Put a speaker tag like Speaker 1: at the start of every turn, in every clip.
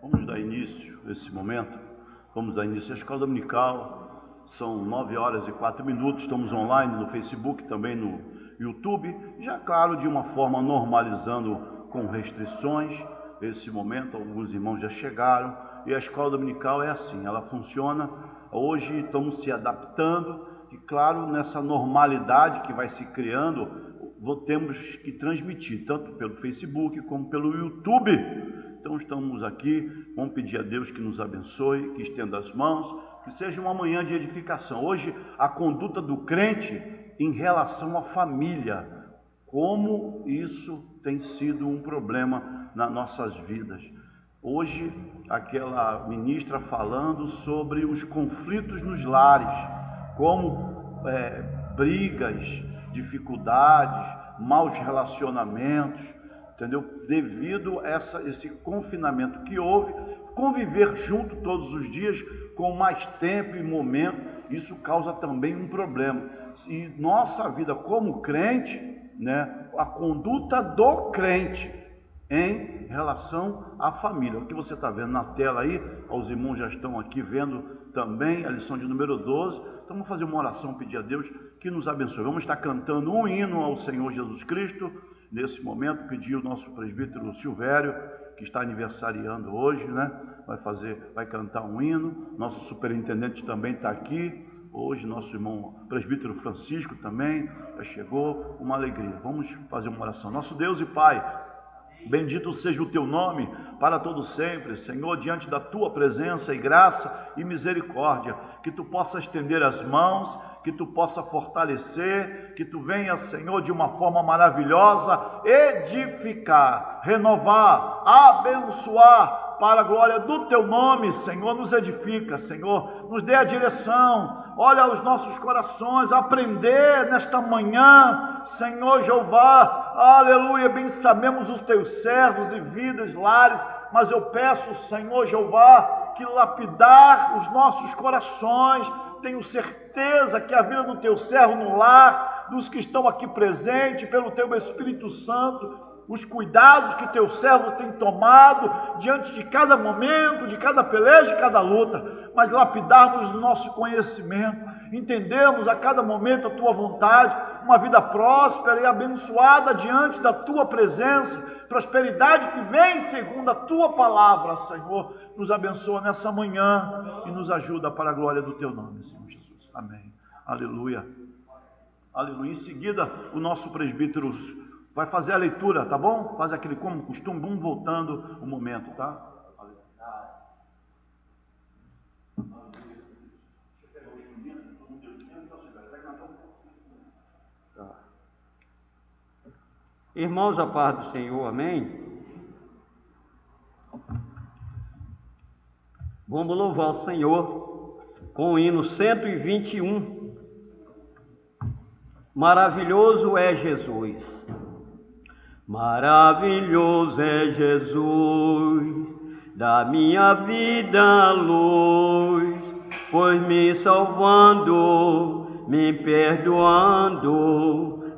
Speaker 1: Vamos dar início a esse momento. Vamos dar início à escola dominical. São 9 horas e 4 minutos. Estamos online no Facebook, também no YouTube. Já, claro, de uma forma normalizando com restrições. Esse momento, alguns irmãos já chegaram. E a escola dominical é assim, ela funciona. Hoje estamos se adaptando. E, claro, nessa normalidade que vai se criando, temos que transmitir, tanto pelo Facebook como pelo YouTube. Então estamos aqui, vamos pedir a Deus que nos abençoe, que estenda as mãos, que seja uma manhã de edificação. Hoje, a conduta do crente em relação à família, como isso tem sido um problema nas nossas vidas. Hoje, aquela ministra falando sobre os conflitos nos lares, como brigas, dificuldades, maus relacionamentos, entendeu? Devido a esse confinamento que houve, conviver junto todos os dias com mais tempo e momento, isso causa também um problema. E nossa vida como crente, né, a conduta do crente em relação à família. O que você está vendo na tela aí, os irmãos já estão aqui vendo também a lição de número 12. Então vamos fazer uma oração, pedir a Deus que nos abençoe. Vamos estar cantando um hino ao Senhor Jesus Cristo. Nesse momento, pedir o nosso presbítero Silvério, que está aniversariando hoje, né? Vai cantar um hino. Nosso superintendente também está aqui. Hoje, nosso irmão presbítero Francisco também já chegou. Uma alegria. Vamos fazer uma oração. Nosso Deus e Pai, bendito seja o teu nome para todo sempre, Senhor, diante da tua presença e graça e misericórdia, que tu possa estender as mãos, que tu possa fortalecer, que tu venha, Senhor, de uma forma maravilhosa, edificar, renovar, abençoar, para a glória do teu nome, Senhor. Nos edifica, Senhor, nos dê a direção, olha os nossos corações, aprender nesta manhã, Senhor Jeová, aleluia. Bem sabemos os teus servos e vidas, lares, mas eu peço, Senhor Jeová, que lapidar os nossos corações. Tenho certeza que a vida do teu servo no lar, dos que estão aqui presentes, pelo teu Espírito Santo, os cuidados que teu servo tem tomado diante de cada momento, de cada peleja, de cada luta, mas lapidarmos o nosso conhecimento, entendermos a cada momento a tua vontade, uma vida próspera e abençoada diante da tua presença, prosperidade que vem segundo a tua palavra, Senhor. Nos abençoa nessa manhã e nos ajuda para a glória do teu nome, Senhor Jesus. Amém. Aleluia. Aleluia. Em seguida, o nosso presbítero vai fazer a leitura, tá bom? Faz aquele como costume, vamos voltando o momento, tá?
Speaker 2: Irmãos, a paz do Senhor, amém? Vamos louvar o Senhor com o hino 121. Maravilhoso é Jesus. Maravilhoso é Jesus, da minha vida a luz, pois me salvando, me perdoando,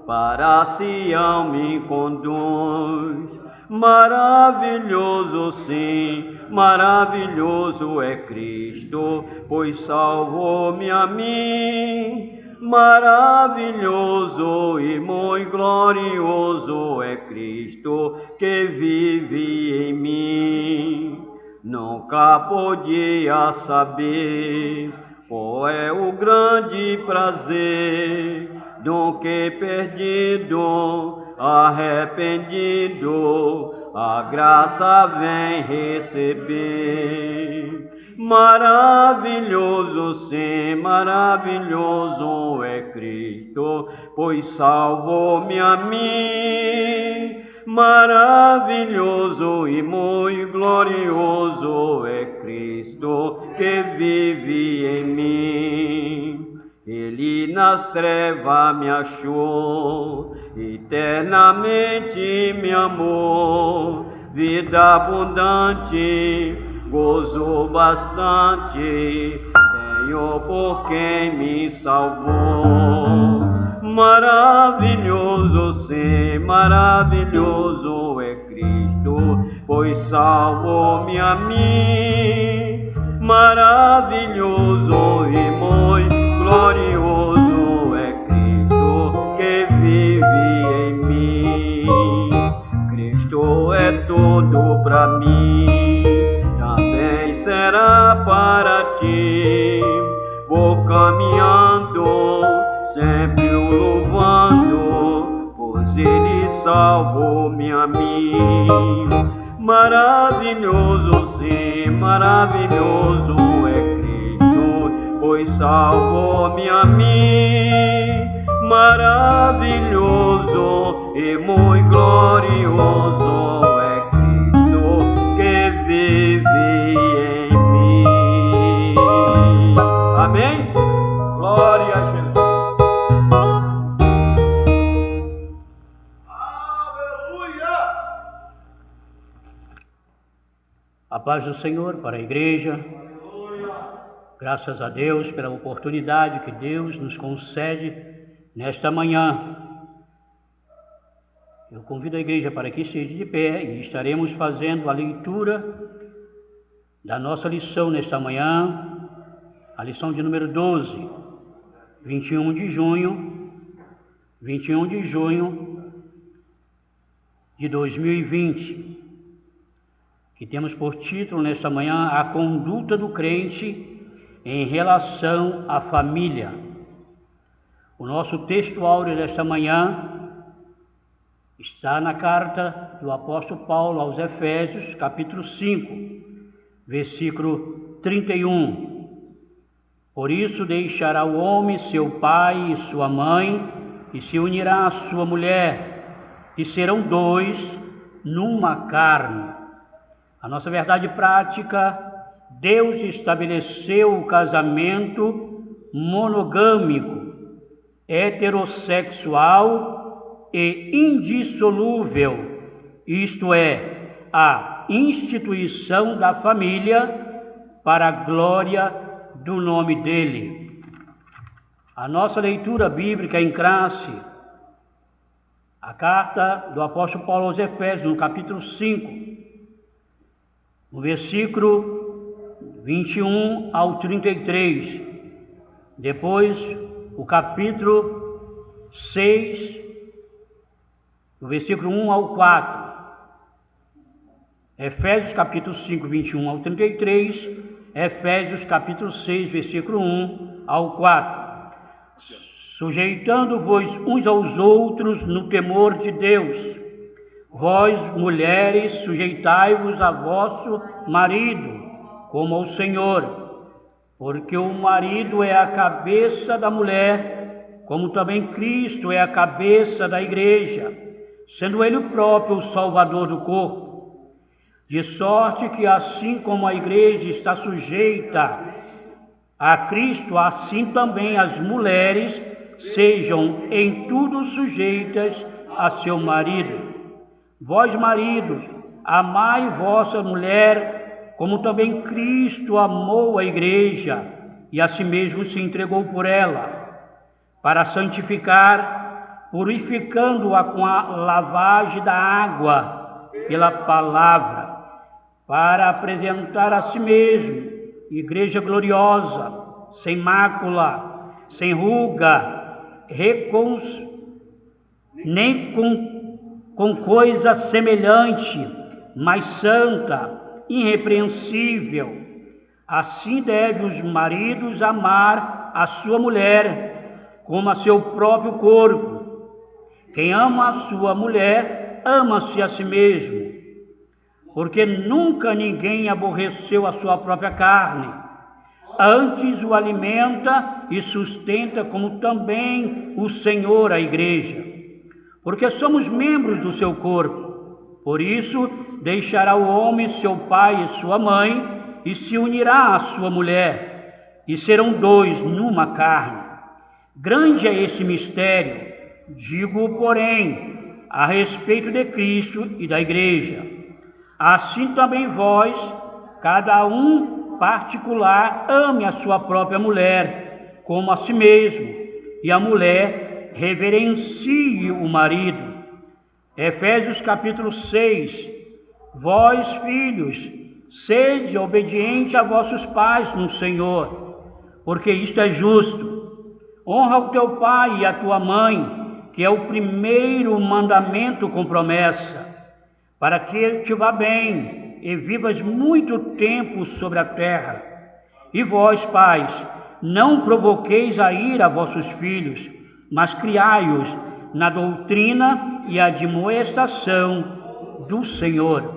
Speaker 2: para Sião me conduz. Maravilhoso sim, maravilhoso é Cristo, pois salvou-me a mim. Maravilhoso e muito glorioso é Cristo que vive em mim. Nunca podia saber qual é o grande prazer do que perdido, arrependido, a graça vem receber. Maravilhoso sim, maravilhoso é Cristo, pois salvou-me a mim. Maravilhoso e muito glorioso é Cristo que vive em mim. Ele nas trevas me achou, eternamente me amou, vida abundante, gozo bastante, tenho por quem me salvou. Maravilhoso sim, maravilhoso é Cristo, pois pois salvou-me a mim. Maravilhoso e muito glorioso é Cristo que vive em mim. Cristo é tudo para mim, também será para ti. Vou caminhando, sempre o louvando, pois Ele salvou-me a mim. Maravilhoso, sim, maravilhoso é Cristo, pois salvou-me a mim. Maravilhoso e muito glorioso é Cristo que vive em mim. Amém? Glória a Jesus. A paz do Senhor para a igreja. Graças a Deus pela oportunidade que Deus nos concede nesta manhã. Eu convido a igreja para que esteja de pé e estaremos fazendo a leitura da nossa lição nesta manhã, a lição de número 12, 21 de junho de 2020. Que temos por título nesta manhã a conduta do crente em relação à família. O nosso texto áureo desta manhã está na carta do apóstolo Paulo aos Efésios, capítulo 5, versículo 31. Por isso deixará o homem seu pai e sua mãe, e se unirá à sua mulher, e serão dois numa carne. A nossa verdade prática, Deus estabeleceu o casamento monogâmico, heterossexual e indissolúvel, isto é, a instituição da família para a glória do nome dele. A nossa leitura bíblica em classe, a carta do apóstolo Paulo aos Efésios, no capítulo 5, no versículo 21 ao 33, depois o capítulo 6, do versículo 1 ao 4, Efésios capítulo 5, 21 ao 33, Efésios capítulo 6, versículo 1 ao 4, sujeitando-vos uns aos outros no temor de Deus. Vós, mulheres, sujeitai-vos a vosso marido, como ao Senhor, porque o marido é a cabeça da mulher, como também Cristo é a cabeça da igreja, sendo ele o próprio o Salvador do corpo. De sorte que assim como a igreja está sujeita a Cristo, assim também as mulheres sejam em tudo sujeitas a seu marido. Vós, maridos, amai vossa mulher, como também Cristo amou a igreja e a si mesmo se entregou por ela, para santificar, purificando-a com a lavagem da água pela palavra, para apresentar a si mesmo igreja gloriosa, sem mácula, sem ruga, nem com coisa semelhante, mas santa, irrepreensível. Assim devem os maridos amar a sua mulher como a seu próprio corpo. Quem ama a sua mulher, ama-se a si mesmo, porque nunca ninguém aborreceu a sua própria carne, antes o alimenta e sustenta, como também o Senhor a igreja, porque somos membros do seu corpo. Por isso, deixará o homem seu pai e sua mãe, e se unirá à sua mulher, e serão dois numa carne. Grande é esse mistério, digo, porém, a respeito de Cristo e da igreja. Assim também vós, cada um particular, ame a sua própria mulher, como a si mesmo, e a mulher reverencie o marido. Efésios capítulo 6, Vós, filhos, sede obediente a vossos pais no Senhor, porque isto é justo. Honra o teu pai e a tua mãe, que é o primeiro mandamento com promessa, para que te vá bem e vivas muito tempo sobre a terra. E vós, pais, não provoqueis a ira a vossos filhos, mas criai-os na doutrina e admoestação do Senhor.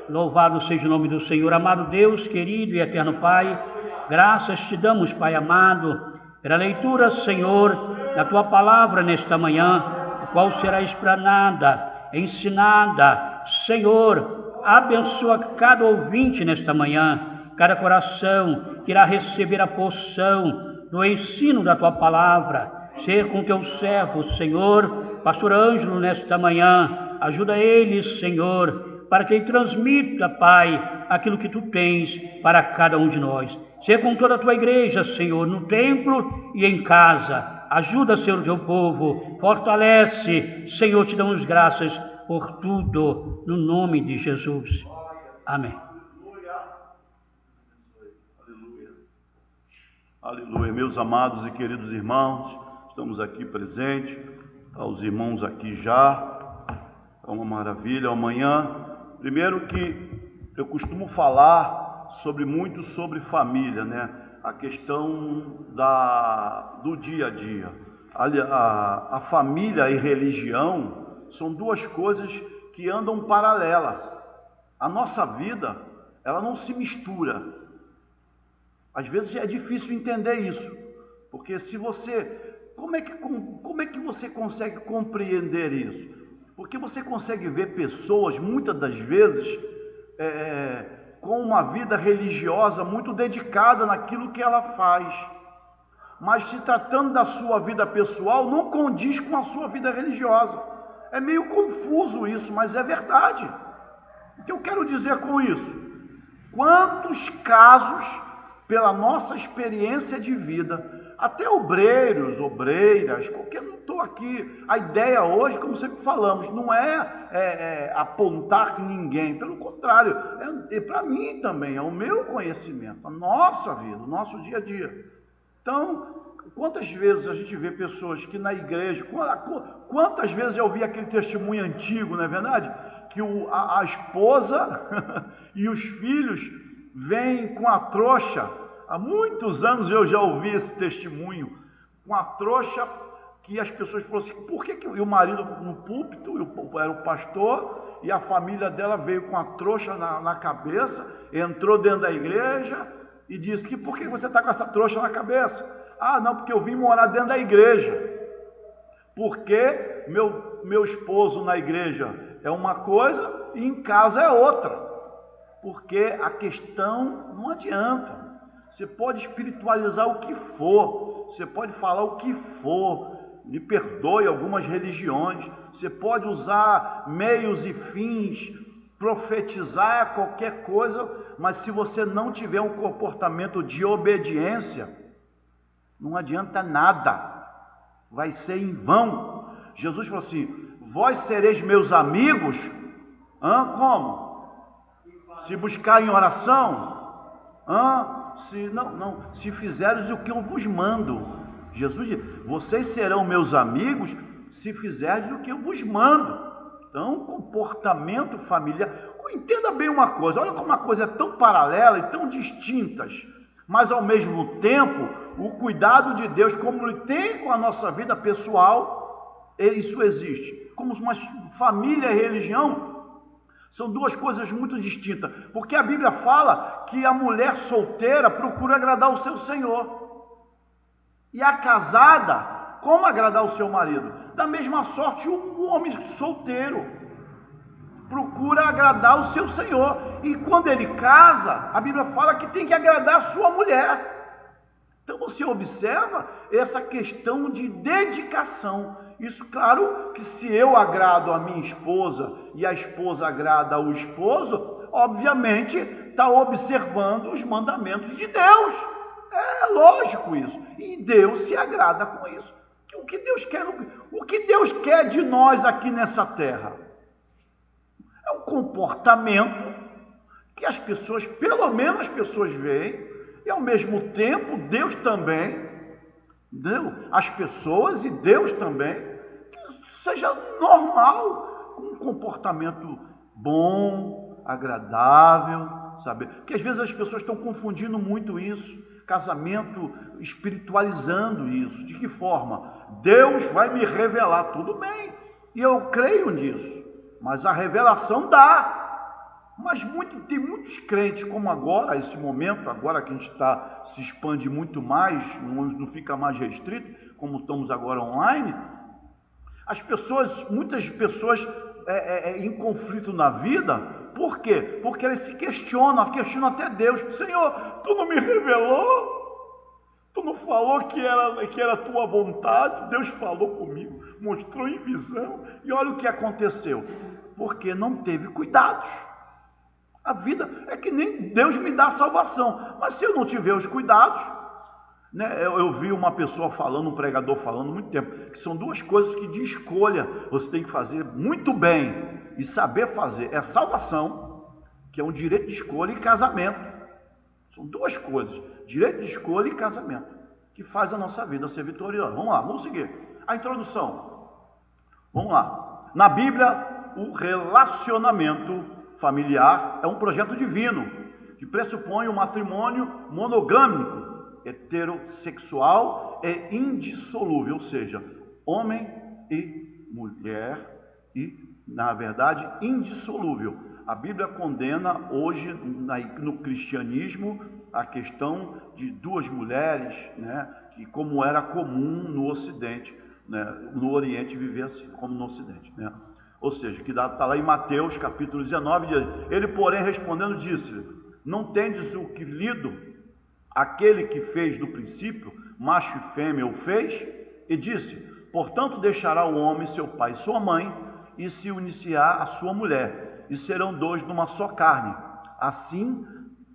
Speaker 2: Louvado seja o nome do Senhor. Amado Deus, querido e eterno Pai, graças te damos, Pai amado, pela leitura, Senhor, da Tua palavra nesta manhã, a qual será explanada, ensinada. Senhor, abençoa cada ouvinte nesta manhã, cada coração que irá receber a porção do ensino da Tua palavra. Ser com Teu servo, Senhor, Pastor Ângelo, nesta manhã. Ajuda ele, Senhor, para que ele transmita, Pai, aquilo que Tu tens para cada um de nós. Ser com toda a Tua igreja, Senhor, no templo e em casa. Ajuda, Senhor, o Teu povo. Fortalece, Senhor, te damos graças por tudo, no nome de Jesus. Amém.
Speaker 1: Aleluia. Meus amados e queridos irmãos, estamos aqui presentes, aos irmãos aqui já, é uma maravilha. Amanhã, primeiro que eu costumo falar muito sobre família, né? A questão do dia a dia. A família e religião são duas coisas que andam paralelas. A nossa vida, ela não se mistura. Às vezes é difícil entender isso, porque como é que você consegue compreender isso? Porque você consegue ver pessoas, muitas das vezes, com uma vida religiosa muito dedicada naquilo que ela faz, mas se tratando da sua vida pessoal, não condiz com a sua vida religiosa. É meio confuso isso, mas é verdade. O que eu quero dizer com isso? Quantos casos, pela nossa experiência de vida, até obreiros, obreiras, não estou aqui, a ideia hoje, como sempre falamos, não é apontar ninguém, pelo contrário, para mim também, é o meu conhecimento, a nossa vida, o nosso dia a dia. Então, quantas vezes a gente vê pessoas que na igreja, quantas vezes eu ouvi aquele testemunho antigo, não é verdade? Que a esposa e os filhos vêm com a trouxa. Há muitos anos eu já ouvi esse testemunho, com a trouxa, que as pessoas falaram assim, por que e o marido no púlpito, era o pastor, e a família dela veio com a trouxa na cabeça, entrou dentro da igreja e disse que por que você está com essa trouxa na cabeça? Ah, não, porque eu vim morar dentro da igreja. Porque meu esposo na igreja é uma coisa e em casa é outra. Porque a questão não adianta. Você pode espiritualizar o que for, você pode falar o que for, me perdoe algumas religiões, você pode usar meios e fins, profetizar qualquer coisa, mas se você não tiver um comportamento de obediência, não adianta nada, vai ser em vão. Jesus falou assim, vós sereis meus amigos, como? Se buscar em oração, se fizeres o que eu vos mando. Jesus diz, vocês serão meus amigos se fizerdes o que eu vos mando. Então, comportamento familiar. Entenda bem uma coisa, olha como uma coisa é tão paralela e tão distintas, mas ao mesmo tempo, o cuidado de Deus, como Ele tem com a nossa vida pessoal, isso existe. Como uma família e religião, são duas coisas muito distintas, porque a Bíblia fala que a mulher solteira procura agradar o seu Senhor, e a casada, como agradar o seu marido? Da mesma sorte, o homem solteiro procura agradar o seu Senhor, e quando ele casa, a Bíblia fala que tem que agradar a sua mulher. Então você observa essa questão de dedicação. Isso, claro, que se eu agrado a minha esposa e a esposa agrada ao esposo, obviamente está observando os mandamentos de Deus. É lógico isso. E Deus se agrada com isso. O que Deus quer de nós aqui nessa terra? É um comportamento que as pessoas, pelo menos as pessoas veem, e ao mesmo tempo Deus também, entendeu? As pessoas e Deus também, que seja normal, com um comportamento bom, agradável, sabe? Porque às vezes as pessoas estão confundindo muito isso, casamento, espiritualizando isso. De que forma? Deus vai me revelar, tudo bem, e eu creio nisso, mas a revelação dá. Mas tem muitos crentes, como agora, esse momento, agora que a gente se expande muito mais, não fica mais restrito, como estamos agora online, muitas pessoas em conflito na vida. Por quê? Porque eles se questionam até Deus. Senhor, tu não me revelou? Tu não falou que era a tua vontade? Deus falou comigo, mostrou em visão, e olha o que aconteceu. Porque não teve cuidados. A vida é que nem Deus me dá salvação, mas se eu não tiver os cuidados, né? Eu vi uma pessoa falando, um pregador falando há muito tempo, que são duas coisas que de escolha você tem que fazer muito bem e saber fazer. É salvação, que é um direito de escolha, e casamento. São duas coisas, direito de escolha e casamento, que faz a nossa vida ser vitoriosa. Vamos lá, vamos seguir. A introdução. Vamos lá. Na Bíblia, o relacionamento familiar é um projeto divino, que pressupõe um matrimônio monogâmico, heterossexual e indissolúvel, ou seja, homem e mulher, e, na verdade, indissolúvel. A Bíblia condena hoje, no cristianismo, a questão de duas mulheres, né, que como era comum no Ocidente, né, no Oriente viver assim, como no Ocidente, né? Ou seja, que está lá em Mateus capítulo 19, diz: ele, porém, respondendo, disse: não tendes o que lido? Aquele que fez do princípio, macho e fêmea o fez, e disse: portanto deixará o homem seu pai e sua mãe, e se uniciar à sua mulher, e serão dois numa só carne. Assim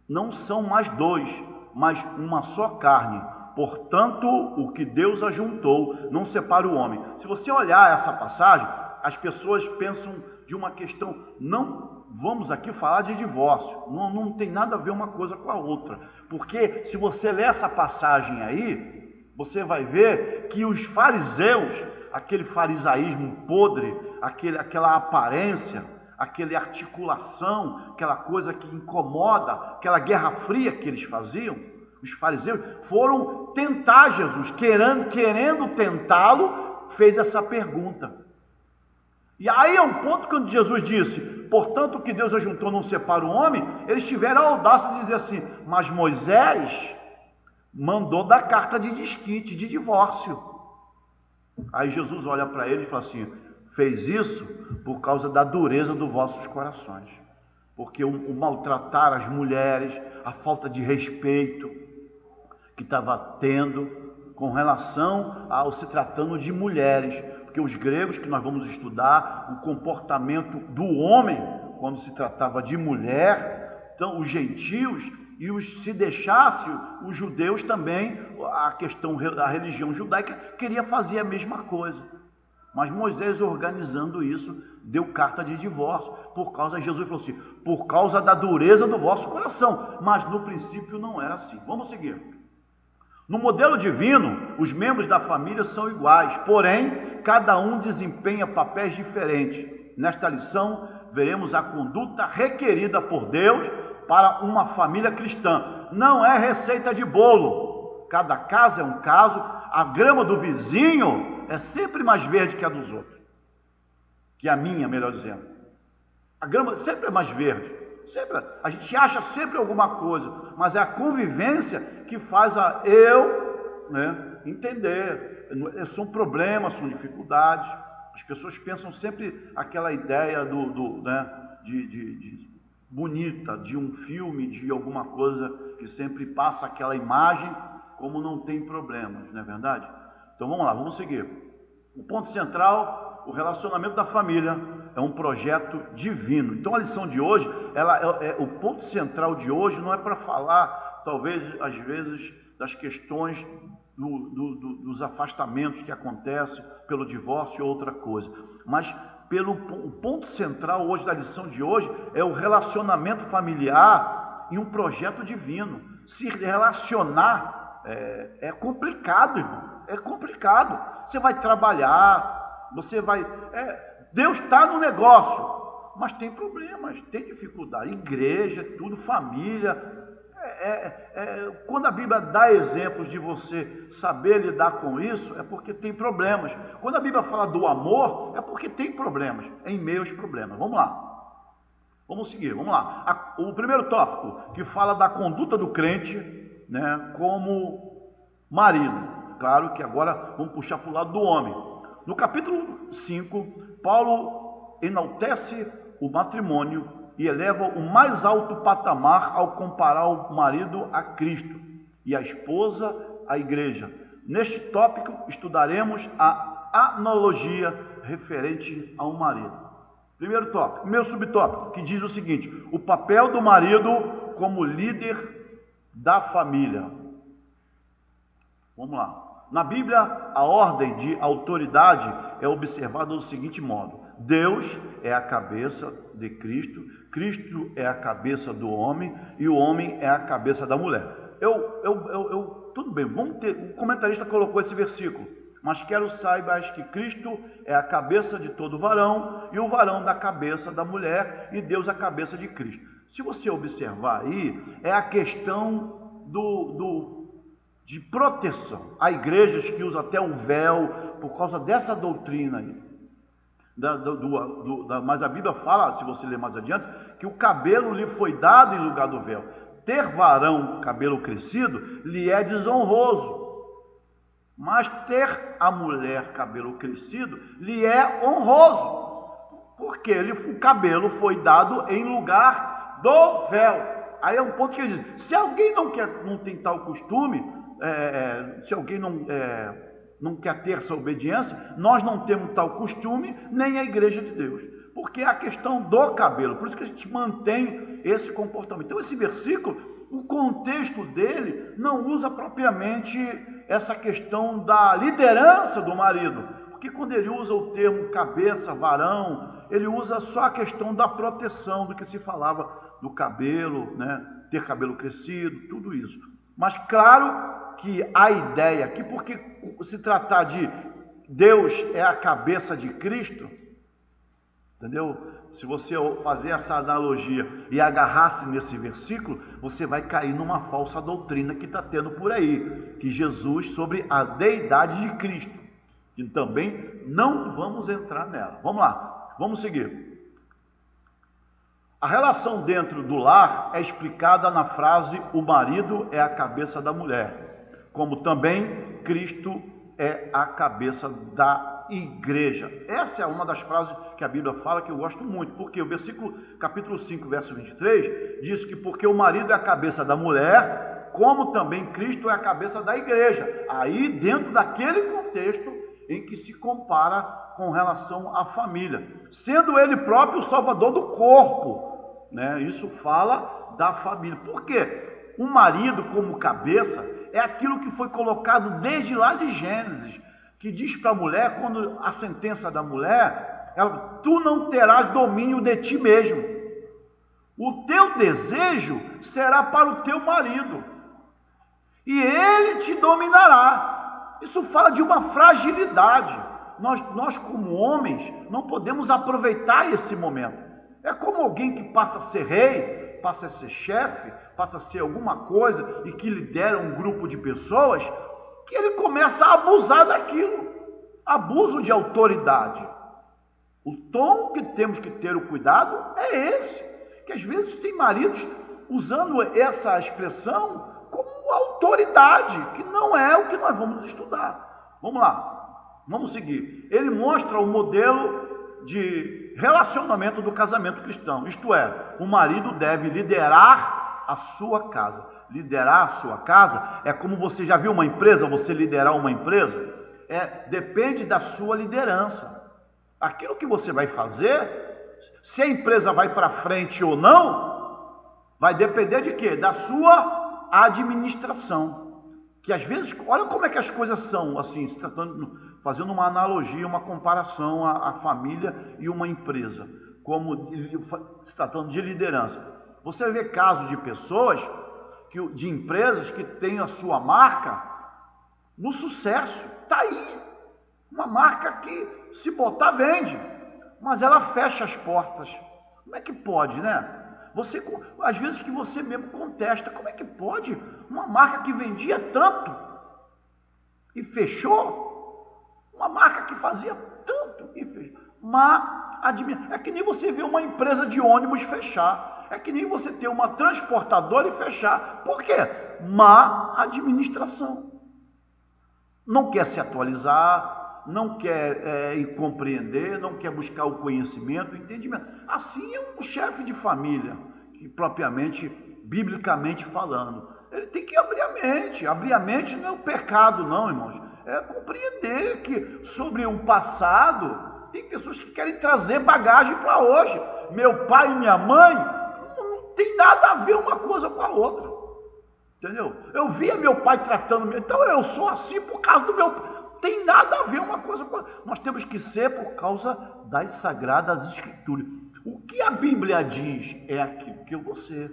Speaker 1: não são mais dois, mas uma só carne. Portanto, o que Deus ajuntou, não separa o homem. Se você olhar essa passagem, as pessoas pensam de uma questão, não vamos aqui falar de divórcio, não tem nada a ver uma coisa com a outra, porque se você ler essa passagem aí, você vai ver que os fariseus, aquele farisaísmo podre, aquela aparência, aquela articulação, aquela coisa que incomoda, aquela guerra fria que eles faziam, os fariseus foram tentar Jesus, querendo tentá-lo, fez essa pergunta. E aí é um ponto quando Jesus disse: portanto, o que Deus ajuntou não separa o homem. Eles tiveram a audácia de dizer assim: mas Moisés mandou dar carta de desquite, de divórcio. Aí Jesus olha para ele e fala assim: fez isso por causa da dureza dos vossos corações, porque o maltratar as mulheres, a falta de respeito que estava tendo com relação ao se tratando de mulheres. Porque os gregos, que nós vamos estudar, o comportamento do homem, quando se tratava de mulher, então os gentios, se deixasse os judeus também, a questão da religião judaica, queria fazer a mesma coisa. Mas Moisés, organizando isso, deu carta de divórcio, por causa, Jesus falou assim, por causa da dureza do vosso coração, mas no princípio não era assim. Vamos seguir. No modelo divino, os membros da família são iguais, porém, cada um desempenha papéis diferentes. Nesta lição, veremos a conduta requerida por Deus para uma família cristã. Não é receita de bolo. Cada caso é um caso. A grama do vizinho é sempre mais verde que a dos outros. Que a minha, melhor dizendo. A grama sempre é mais verde. Sempre, a gente acha sempre alguma coisa, mas é a convivência que faz entender. São problemas, são dificuldades. As pessoas pensam sempre aquela ideia de bonita, de um filme, de alguma coisa que sempre passa aquela imagem, como não tem problemas, não é verdade? Então vamos lá, vamos seguir. O ponto central, o relacionamento da família é um projeto divino. Então a lição de hoje, o ponto central de hoje não é para falar, talvez, às vezes, das questões dos afastamentos que acontecem pelo divórcio ou outra coisa, mas o ponto central hoje da lição de hoje é o relacionamento familiar em um projeto divino. Se relacionar é complicado, irmão. É complicado. Você vai trabalhar, Deus está no negócio, mas tem problemas, tem dificuldade. Igreja, tudo, família. Quando a Bíblia dá exemplos de você saber lidar com isso, é porque tem problemas. Quando a Bíblia fala do amor, é porque tem problemas, em meio aos problemas. Vamos lá, vamos seguir, vamos lá. O primeiro tópico, que fala da conduta do crente, né, como marido. Claro que agora vamos puxar para o lado do homem. No capítulo 5, Paulo enaltece o matrimônio e eleva o mais alto patamar ao comparar o marido a Cristo e a esposa à igreja. Neste tópico estudaremos a analogia referente ao marido. Primeiro tópico, primeiro subtópico, que diz o seguinte: o papel do marido como líder da família. Vamos lá. Na Bíblia, a ordem de autoridade é observada do seguinte modo: Deus é a cabeça de Cristo, Cristo é a cabeça do homem e o homem é a cabeça da mulher. Tudo bem, o comentarista colocou esse versículo, mas quero saibas que Cristo é a cabeça de todo varão e o varão da cabeça da mulher e Deus a cabeça de Cristo. Se você observar aí, é a questão de proteção. Há igrejas que usam até o véu por causa dessa doutrina aí. Mas a Bíblia fala, se você ler mais adiante, que o cabelo lhe foi dado em lugar do véu. Ter varão cabelo crescido lhe é desonroso, mas ter a mulher cabelo crescido lhe é honroso, porque o cabelo foi dado em lugar do véu. Aí é um ponto que ele diz: se alguém não tem tal costume, se alguém não quer ter essa obediência, nós não temos tal costume, nem a igreja de Deus, porque é a questão do cabelo, por isso que a gente mantém esse comportamento. Então esse versículo, o contexto dele não usa propriamente essa questão da liderança do marido, porque quando ele usa o termo cabeça, varão, ele usa só a questão da proteção, do que se falava do cabelo, né? Ter cabelo crescido, tudo isso. Mas claro que a ideia aqui, porque se tratar de Deus é a cabeça de Cristo, entendeu? Se você fazer essa analogia e agarrar-se nesse versículo, você vai cair numa falsa doutrina que está tendo por aí, que Jesus sobre a deidade de Cristo, e também não vamos entrar nela. Vamos lá, vamos seguir. A relação dentro do lar é explicada na frase: o marido é a cabeça da mulher, como também Cristo é a cabeça da igreja. Essa é uma das frases que a Bíblia fala que eu gosto muito, porque o versículo, capítulo 5, verso 23, diz que porque o marido é a cabeça da mulher, como também Cristo é a cabeça da igreja. Aí dentro daquele contexto em que se compara com relação à família, sendo ele próprio o salvador do corpo, né? Isso fala da família. Por quê? O marido como cabeça é aquilo que foi colocado desde lá de Gênesis, que diz para a mulher, quando a sentença da mulher, tu não terás domínio de ti mesmo, o teu desejo será para o teu marido, e ele te dominará. Isso fala de uma fragilidade. Nós como homens não podemos aproveitar esse momento. É como alguém que passa a ser rei, passa a ser chefe, passa a ser alguma coisa e que lidera um grupo de pessoas, que ele começa a abusar daquilo. Abuso de autoridade. O tom que temos que ter o cuidado é esse, que às vezes tem maridos usando essa expressão como autoridade, que não é o que nós vamos estudar. Vamos lá, vamos seguir. Ele mostra o modelo de relacionamento do casamento cristão, isto é, o marido deve liderar a sua casa. Liderar a sua casa é como você já viu uma empresa, você liderar uma empresa, depende da sua liderança. Aquilo que você vai fazer, se a empresa vai para frente ou não, vai depender de quê? Da sua administração. Que às vezes, olha como é que as coisas são, assim, se tratando fazendo uma analogia, uma comparação à família e uma empresa, como se tratando de liderança. Você vê casos de pessoas, de empresas que têm a sua marca no sucesso. Está aí, uma marca que se botar vende, mas ela fecha as portas. Como é que pode, né? Você, às vezes que você mesmo contesta, como é que pode uma marca que vendia tanto e fechou? Uma marca que fazia tanto e fechou. É que nem você ver uma empresa de ônibus fechar. É que nem você ter uma transportadora e fechar. Por quê? Má administração. Não quer se atualizar, não quer compreender, não quer buscar o conhecimento, o entendimento. Assim é um chefe de família, que propriamente, biblicamente falando, ele tem que abrir a mente. Abrir a mente não é um pecado não, irmãos. É compreender que sobre o passado, tem pessoas que querem trazer bagagem para hoje. Meu pai e minha mãe, não tem nada a ver uma coisa com a outra. Entendeu? Eu via meu pai tratando, então eu sou assim por causa do meu pai. Tem nada a ver uma coisa com a outra. Nós temos que ser por causa das Sagradas Escrituras. O que a Bíblia diz é aquilo que eu vou ser.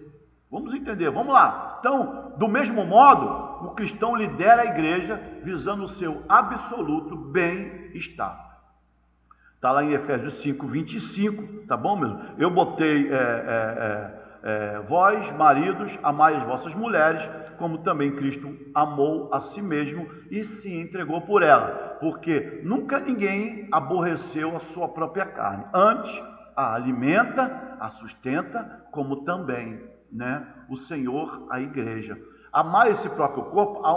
Speaker 1: Vamos entender, vamos lá. Então, do mesmo modo, o cristão lidera a igreja visando o seu absoluto bem-estar. Está lá em Efésios 5, 25, tá bom mesmo? Eu botei, vós, maridos, amai as vossas mulheres, como também Cristo amou a si mesmo e se entregou por ela. Porque nunca ninguém aborreceu a sua própria carne. Antes, a alimenta, a sustenta, como também, né, o Senhor, a igreja. Amar esse próprio corpo, há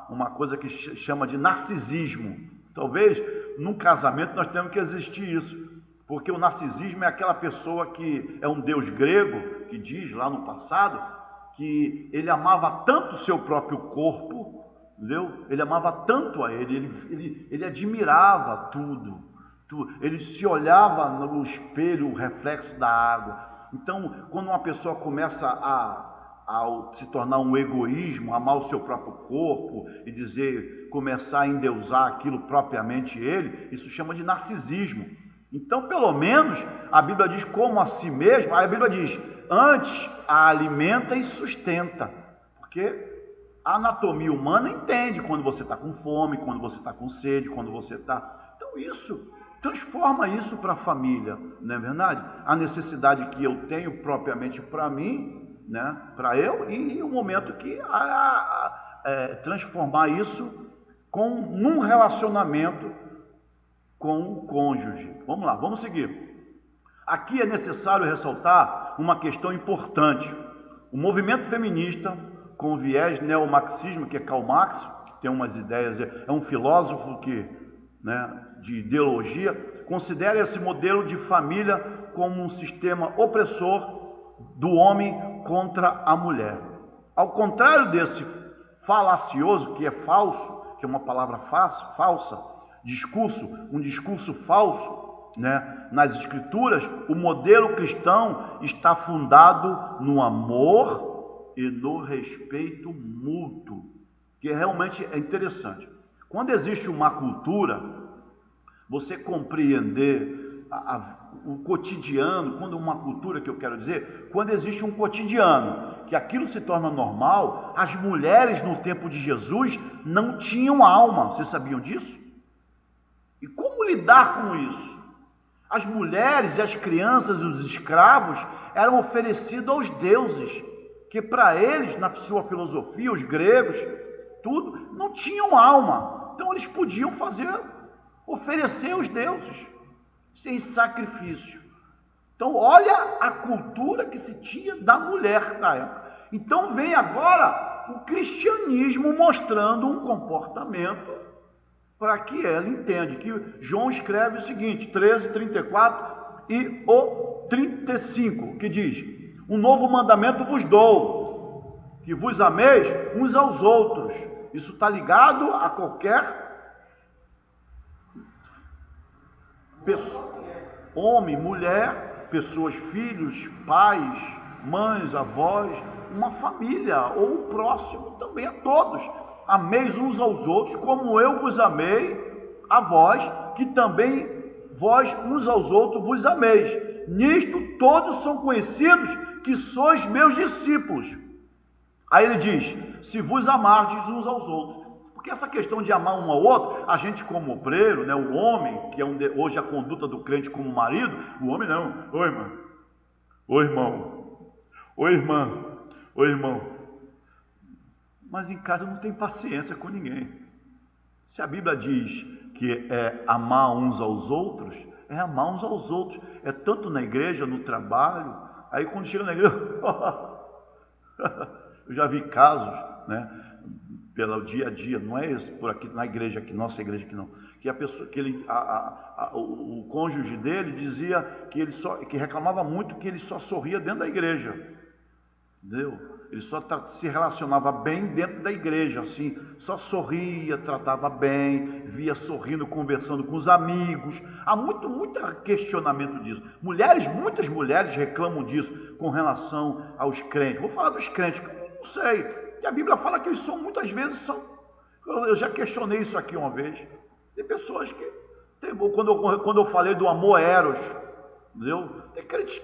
Speaker 1: uma coisa que chama de narcisismo. Talvez, num casamento, nós temos que existir isso. Porque o narcisismo é aquela pessoa que é um deus grego, que diz lá no passado, que ele amava tanto o seu próprio corpo, entendeu? Ele amava tanto a ele admirava tudo. Ele se olhava no espelho, o reflexo da água. Então, quando uma pessoa começa a se tornar um egoísmo, amar o seu próprio corpo e começar a endeusar aquilo propriamente ele, isso chama de narcisismo. Então, pelo menos, a Bíblia diz como a si mesmo, a Bíblia diz, antes a alimenta e sustenta. Porque a anatomia humana entende quando você está com fome, quando você está com sede, quando você está... Então, transforma isso para a família, não é verdade? A necessidade que eu tenho propriamente para mim, né? Para eu, e o momento que transformar isso num relacionamento com o cônjuge. Vamos lá, vamos seguir. Aqui é necessário ressaltar uma questão importante. O movimento feminista, com o viés neomarxismo, que é Karl Marx, que tem umas ideias, é um filósofo de ideologia, considera esse modelo de família como um sistema opressor do homem contra a mulher. Ao contrário desse falacioso, que é falso, que é uma palavra falsa, um discurso falso, né? Nas Escrituras, o modelo cristão está fundado no amor e no respeito mútuo, que realmente é interessante. Quando existe uma cultura, você compreender o cotidiano, quando uma cultura que eu quero dizer, quando existe um cotidiano, que aquilo se torna normal, as mulheres no tempo de Jesus não tinham alma, vocês sabiam disso? E como lidar com isso? As mulheres e as crianças e os escravos eram oferecidos aos deuses, que para eles, na sua filosofia, os gregos, tudo, não tinham alma. Então eles podiam oferecer aos deuses, sem sacrifício. Então olha a cultura que se tinha da mulher na época. Então vem agora o cristianismo mostrando um comportamento para que ela entenda, que João escreve o seguinte, 13, 34 e o 35, que diz, um novo mandamento vos dou, que vos ameis uns aos outros. Isso está ligado a qualquer pessoa, homem, mulher, pessoas, filhos, pais, mães, avós, uma família ou o próximo também, a todos. Ameis uns aos outros como eu vos amei, a vós, que também vós uns aos outros vos ameis. Nisto todos são conhecidos que sois meus discípulos. Aí ele diz, se vos amardes uns aos outros. Porque essa questão de amar um ao outro, a gente como obreiro, né, o homem, que é hoje a conduta do crente como marido, o homem não, oi irmão, oi irmão, oi irmã, oi irmão. Mas em casa não tem paciência com ninguém. Se a Bíblia diz que é amar uns aos outros, é amar uns aos outros. É tanto na igreja, no trabalho. Aí quando chega na igreja, eu já vi casos, né, pelo dia a dia, não é esse por aqui na igreja aqui, nossa igreja aqui não, que a pessoa, que ele, o cônjuge dele dizia que reclamava muito que ele só sorria dentro da igreja, entendeu? Ele só se relacionava bem dentro da igreja, assim, só sorria, tratava bem, via sorrindo, conversando com os amigos. Há muito questionamento disso. Muitas mulheres reclamam disso com relação aos crentes. Vou falar dos crentes, não sei, que a Bíblia fala que eles são, muitas vezes são. Eu já questionei isso aqui uma vez. Tem pessoas que, quando eu falei do amor eros, entendeu? Tem crente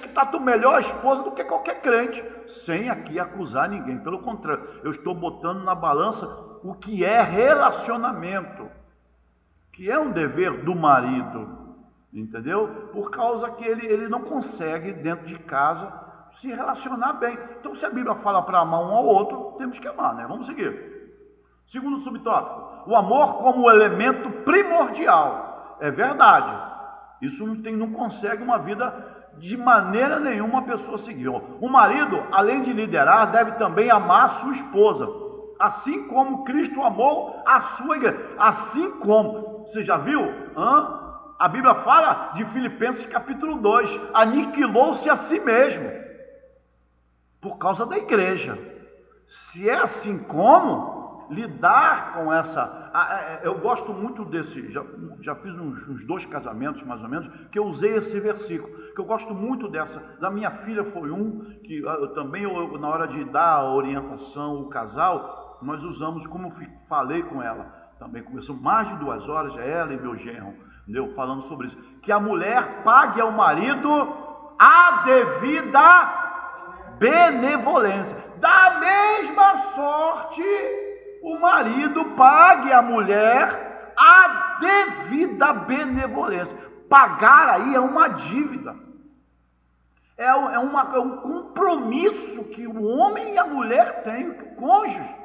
Speaker 1: que trata melhor a esposa do que qualquer crente, sem aqui acusar ninguém. Pelo contrário, eu estou botando na balança o que é relacionamento, que é um dever do marido, entendeu? Por causa que ele não consegue dentro de casa se relacionar bem. Então, se a Bíblia fala para amar um ao outro, temos que amar, né? Vamos seguir. Segundo subtópico, o amor como elemento primordial. É verdade. Isso não consegue uma vida de maneira nenhuma a pessoa seguir. O marido, além de liderar, deve também amar a sua esposa, assim como Cristo amou a sua igreja. Assim como, você já viu? A Bíblia fala de Filipenses capítulo 2, aniquilou-se a si mesmo, por causa da igreja. Se é assim como, lidar com essa... Eu gosto muito desse... Já fiz uns 2 casamentos, mais ou menos, que eu usei esse versículo, que eu gosto muito dessa. Da minha filha foi que eu também, na hora de dar a orientação, o casal, nós usamos, como eu falei com ela, também começou mais de 2 horas, ela e meu genro, entendeu? Falando sobre isso. Que a mulher pague ao marido a devida benevolência. Da mesma sorte, o marido pague à mulher a devida benevolência. Pagar aí é uma dívida. É um compromisso que o homem e a mulher têm, que o cônjuge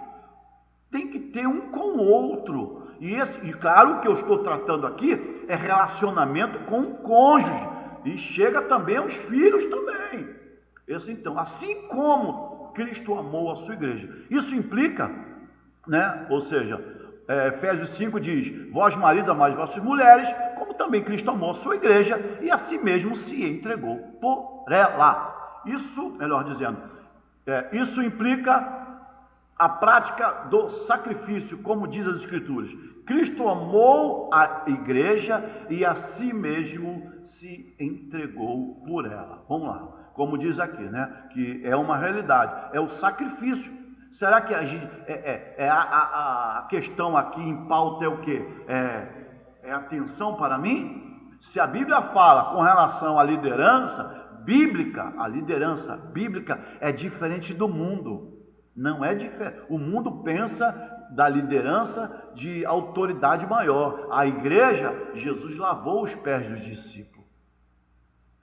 Speaker 1: tem que ter um com o outro. E claro, o que eu estou tratando aqui é relacionamento com o cônjuge. E chega também aos filhos também. Então, assim como Cristo amou a sua igreja. Isso implica, né? Ou seja, Efésios 5 diz, vós maridos amais vossas mulheres, como também Cristo amou a sua igreja e a si mesmo se entregou por ela. Isso, melhor dizendo, isso implica a prática do sacrifício, como diz as Escrituras. Cristo amou a igreja e a si mesmo se entregou por ela. Vamos lá. Como diz aqui, né? Que é uma realidade, é o sacrifício. Será que a questão aqui em pauta é o quê? É atenção para mim? Se a Bíblia fala com relação à liderança bíblica, a liderança bíblica é diferente do mundo. Não é diferente. O mundo pensa da liderança de autoridade maior. A igreja, Jesus lavou os pés dos discípulos.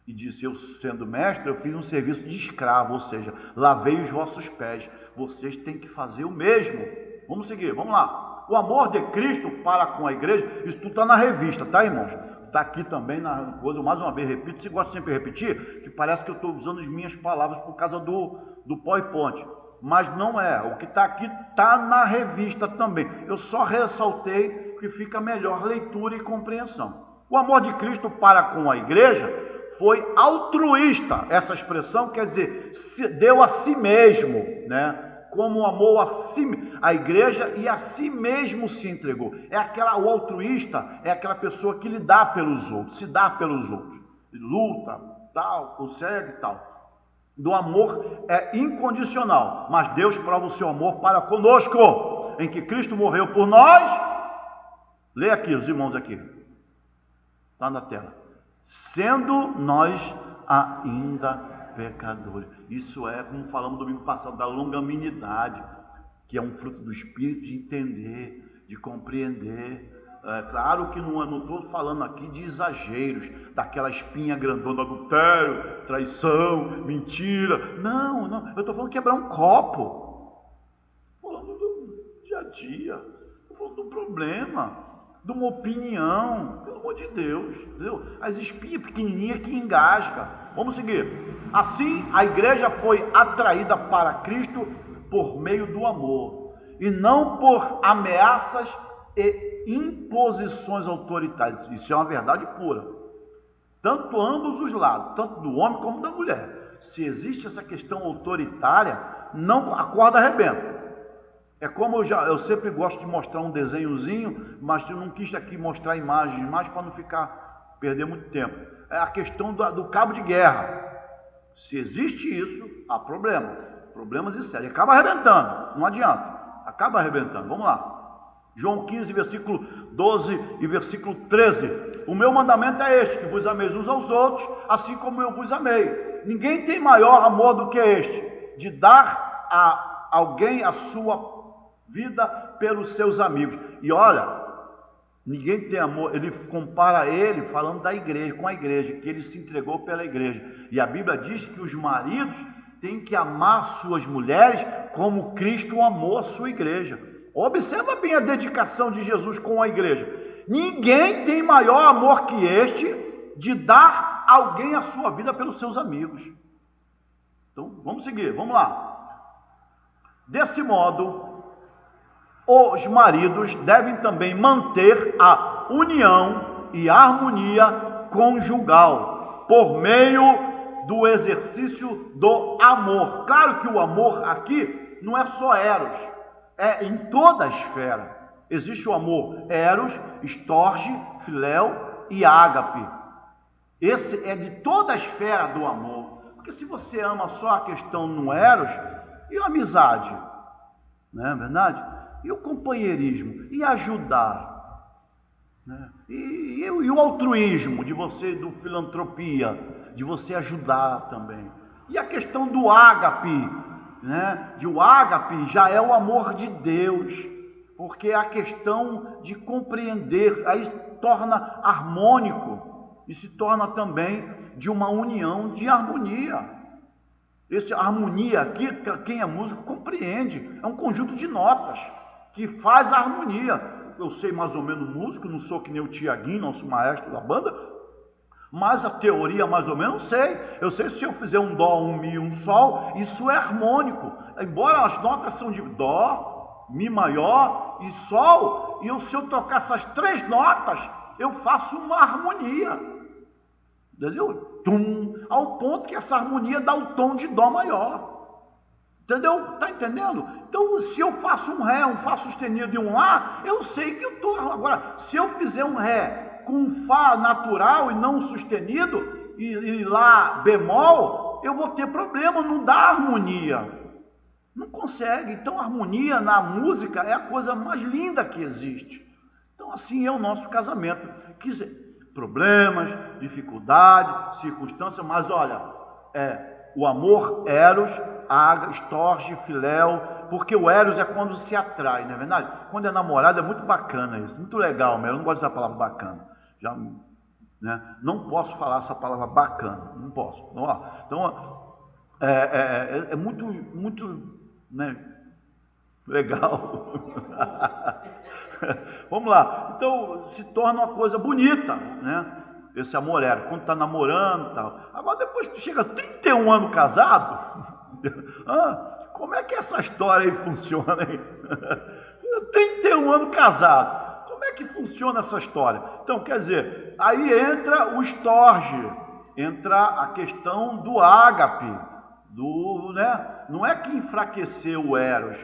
Speaker 1: E disse, eu sendo mestre, eu fiz um serviço de escravo, ou seja, lavei os vossos pés. Vocês têm que fazer o mesmo. Vamos seguir, vamos lá. O amor de Cristo para com a igreja, isso tudo está na revista, tá, irmãos? Está aqui também na coisa, mais uma vez, repito, você gosta sempre de repetir, que parece que eu estou usando as minhas palavras por causa do PowerPoint. Mas não é, o que está aqui está na revista também. Eu só ressaltei que fica melhor leitura e compreensão. O amor de Cristo para com a igreja foi altruísta. Essa expressão quer dizer, se deu a si mesmo, né? Como amou a igreja e a si mesmo se entregou. O altruísta é aquela pessoa que lhe dá pelos outros, se dá pelos outros, luta, tal, consegue, tal. Do amor é incondicional, mas Deus prova o seu amor para conosco, em que Cristo morreu por nós, Lê aqui, os irmãos aqui. Está na tela. Sendo nós ainda pecadores. Isso é, como falamos domingo passado, da longanimidade, que é um fruto do Espírito, de entender, de compreender. É claro que não estou falando aqui de exageros, daquela espinha grandona, adultério, traição, mentira. Não, eu estou falando de quebrar um copo. Falando do dia a dia. Estou falando do problema, de uma opinião, pelo amor de Deus, entendeu? As espinhas pequenininhas que engasgam. Vamos seguir. Assim, a igreja foi atraída para Cristo por meio do amor, e não por ameaças e imposições autoritárias. Isso é uma verdade pura. Tanto ambos os lados, tanto do homem como da mulher. Se existe essa questão autoritária, não, a corda arrebenta. É como eu sempre gosto de mostrar um desenhozinho, mas eu não quis aqui mostrar imagens mais para não perder muito tempo. É a questão do cabo de guerra. Se existe isso, há problema. Problemas e sérios. Acaba arrebentando, não adianta. Acaba arrebentando. Vamos lá. João 15, versículo 12 e versículo 13. O meu mandamento é este, que vos ameis uns aos outros, assim como eu vos amei. Ninguém tem maior amor do que este, de dar a alguém a sua vida pelos seus amigos. E olha, ninguém tem amor, ele compara ele falando da igreja, com a igreja, que ele se entregou pela igreja. E a Bíblia diz que os maridos têm que amar suas mulheres como Cristo amou a sua igreja. Observa bem a dedicação de Jesus com a igreja. Ninguém tem maior amor que este, de dar alguém a sua vida pelos seus amigos. Então, vamos seguir, vamos lá. Desse modo, os maridos devem também manter a união e a harmonia conjugal, por meio do exercício do amor. Claro que o amor aqui não é só eros, é em toda a esfera. Existe o amor eros, estorge, filéu e ágape. Esse é de toda a esfera do amor. Porque se você ama só a questão no eros, e a amizade? Não é verdade? E o companheirismo? E ajudar? Né? E o altruísmo, de você, do filantropia, de você ajudar também. E a questão do ágape, né? De o ágape já é o amor de Deus, porque é a questão de compreender, aí torna harmônico e se torna também de uma união de harmonia. Essa harmonia aqui, quem é músico compreende, é um conjunto de notas que faz a harmonia. Eu sei mais ou menos músico, não sou que nem o Tiaguinho, nosso maestro da banda, mas a teoria mais ou menos sei. Eu sei se eu fizer um dó, um mi, um sol, isso é harmônico. Embora as notas são de dó, mi maior e sol, e se eu tocar essas três notas, eu faço uma harmonia. Entendeu? Tum, ao ponto que essa harmonia dá o tom de dó maior. Entendeu? Está entendendo? Então, se eu faço um ré, um fá sustenido e um lá, eu sei que eu estou. Agora, se eu fizer um ré com um fá natural e não sustenido, e lá bemol, eu vou ter problema, não dá harmonia. Não consegue. Então, a harmonia na música é a coisa mais linda que existe. Então, assim é o nosso casamento. Problemas, dificuldades, circunstâncias, mas olha, o amor eros, água, estorge, filéu, porque o eros é quando se atrai, não é verdade? Quando é namorado é muito bacana isso, muito legal mesmo. Eu não gosto dessa palavra bacana, né? Não posso falar essa palavra bacana, não posso. Então é muito, muito, né, legal. Vamos lá. Então se torna uma coisa bonita, né? Esse amor era quando está namorando e tal. Agora depois que chega 31 anos casado, como é que essa história aí funciona, hein? 31 anos casado, como é que funciona essa história? Então, quer dizer, aí entra o estorge, entra a questão do ágape, né? Não é que enfraqueceu o eros,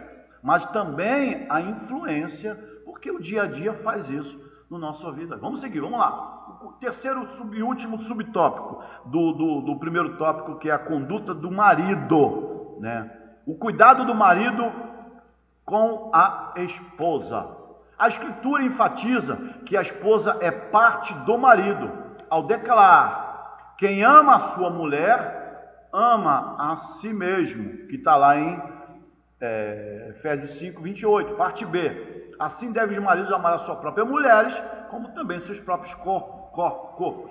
Speaker 1: mas também a influência, porque o dia a dia faz isso na nossa vida. Vamos seguir, vamos lá. O terceiro e último subtópico do primeiro tópico, que é a conduta do marido, né? O cuidado do marido com a esposa. A Escritura enfatiza que a esposa é parte do marido, ao declarar: quem ama a sua mulher, ama a si mesmo, que está lá em Efésios 5, 28, parte B. Assim devem os maridos amar a sua própria mulheres, como também seus próprios corpos.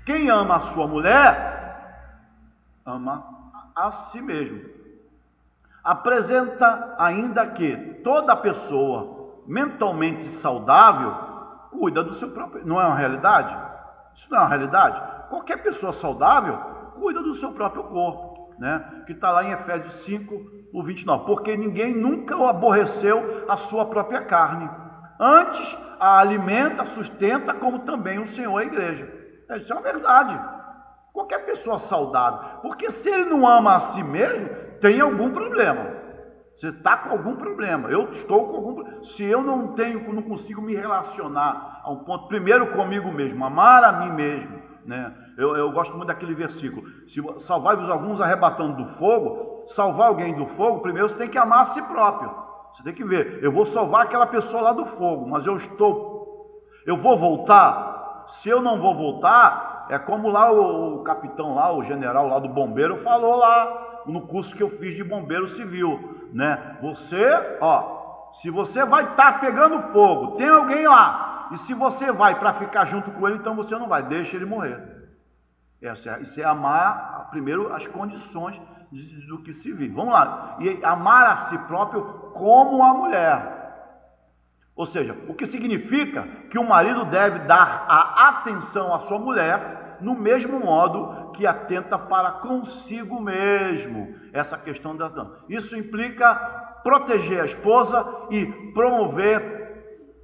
Speaker 1: Quem ama a sua mulher, ama a si mesmo. Apresenta ainda que toda pessoa mentalmente saudável cuida do seu próprio... Não é uma realidade? Isso não é uma realidade? Qualquer pessoa saudável cuida do seu próprio corpo, né? Que está lá em Efésios 5, o 29. Porque ninguém nunca aborreceu a sua própria carne. Antes, a alimenta, sustenta, como também o Senhor a igreja. Isso é uma verdade. Qualquer pessoa saudável. Porque se ele não ama a si mesmo, tem algum problema. Você está com algum problema. Eu estou com algum problema. Se eu não consigo me relacionar a um ponto, primeiro comigo mesmo, amar a mim mesmo, né? Eu gosto muito daquele versículo. Se salvar-vos alguns arrebatando do fogo, salvar alguém do fogo, primeiro você tem que amar a si próprio. Você tem que ver, eu vou salvar aquela pessoa lá do fogo, mas eu vou voltar? Se eu não vou voltar, é como lá o capitão lá, o general lá do bombeiro falou lá no curso que eu fiz de bombeiro civil, né? Se você vai estar pegando fogo, tem alguém lá, e se você vai para ficar junto com ele, então você não vai, deixa ele morrer. Isso é amar primeiro as condições do que se vive. Vamos lá, e amar a si próprio como a mulher. Ou seja, o que significa que o marido deve dar a atenção à sua mulher no mesmo modo que atenta para consigo mesmo. Essa questão da atenção. Isso implica proteger a esposa e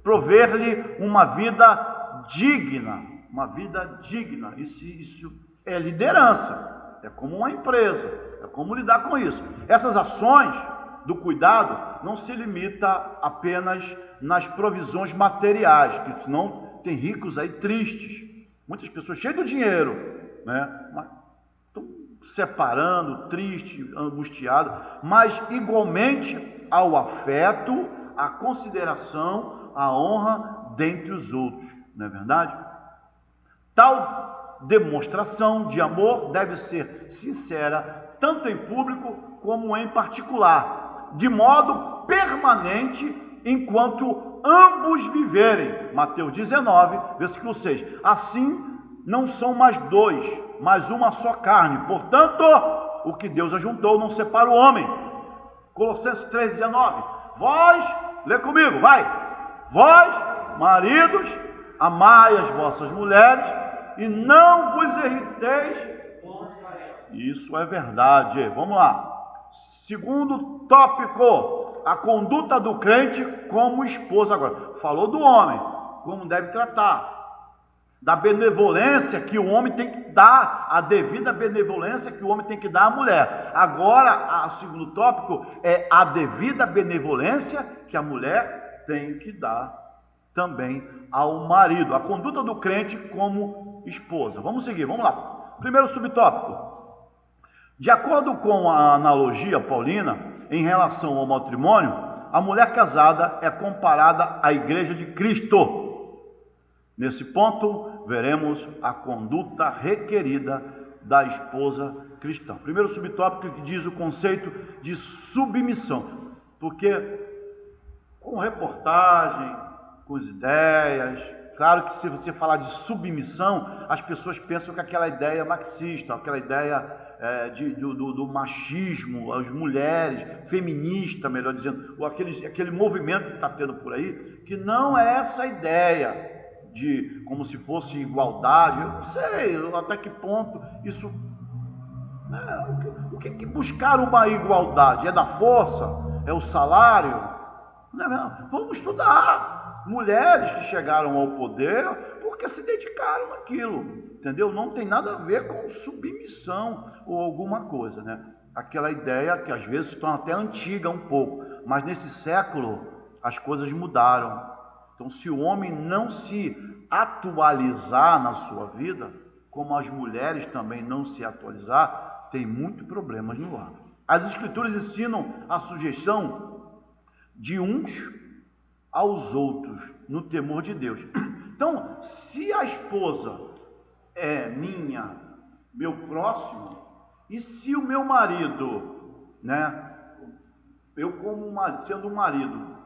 Speaker 1: prover-lhe uma vida digna. Uma vida digna. Isso é liderança. É como uma empresa. É como lidar com isso. Essas ações do cuidado não se limita apenas nas provisões materiais, que senão tem ricos aí tristes. Muitas pessoas cheias de dinheiro, né? Mas estão separando, triste, angustiado, mas igualmente ao afeto, à consideração, à honra dentre os outros, não é verdade? Tal demonstração de amor deve ser sincera, tanto em público como em particular, de modo permanente, enquanto ambos viverem. Mateus 19, versículo 6. Assim, não são mais dois, mas uma só carne. Portanto, o que Deus ajuntou não separa o homem. Colossenses 3,19. Vós, lê comigo, vai. Vós, maridos, amai as vossas mulheres e não vos irriteis. Isso é verdade. Vamos lá. Segundo tópico, a conduta do crente como esposa. Agora, falou do homem, como deve tratar, da benevolência que o homem tem que dar, a devida benevolência que o homem tem que dar à mulher. Agora, o segundo tópico é a devida benevolência que a mulher tem que dar também ao marido. A conduta do crente como esposa. Vamos seguir, vamos lá. Primeiro subtópico. De acordo com a analogia paulina, em relação ao matrimônio, a mulher casada é comparada à igreja de Cristo. Nesse ponto, veremos a conduta requerida da esposa cristã. Primeiro subtópico que diz o conceito de submissão, porque com reportagem, com as ideias, claro que se você falar de submissão, as pessoas pensam que aquela ideia é marxista, aquela ideia do machismo, as mulheres, feminista, melhor dizendo, ou aquele movimento que está tendo por aí, que não é essa ideia de como se fosse igualdade. Eu não sei até que ponto isso... O que buscar uma igualdade? É da força? É o salário? Não, vamos estudar. Mulheres que chegaram ao poder porque se dedicaram naquilo, entendeu? Não tem nada a ver com submissão ou alguma coisa, né? Aquela ideia que às vezes se torna até antiga um pouco, mas nesse século as coisas mudaram. Então, se o homem não se atualizar na sua vida, como as mulheres também não se atualizar, tem muitos problemas no lar. As escrituras ensinam a sujeição de uns aos outros no temor de Deus. Então, se a esposa é meu próximo, e se o meu marido, né, eu como sendo um marido,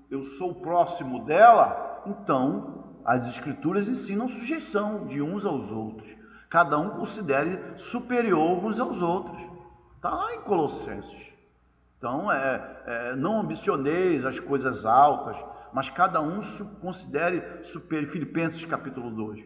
Speaker 1: eu sou próximo dela, então as Escrituras ensinam sujeição de uns aos outros. Cada um considere superior uns aos outros. Está lá em Colossenses. Então, não ambicioneis as coisas altas, mas cada um considere superior. Filipenses capítulo 2.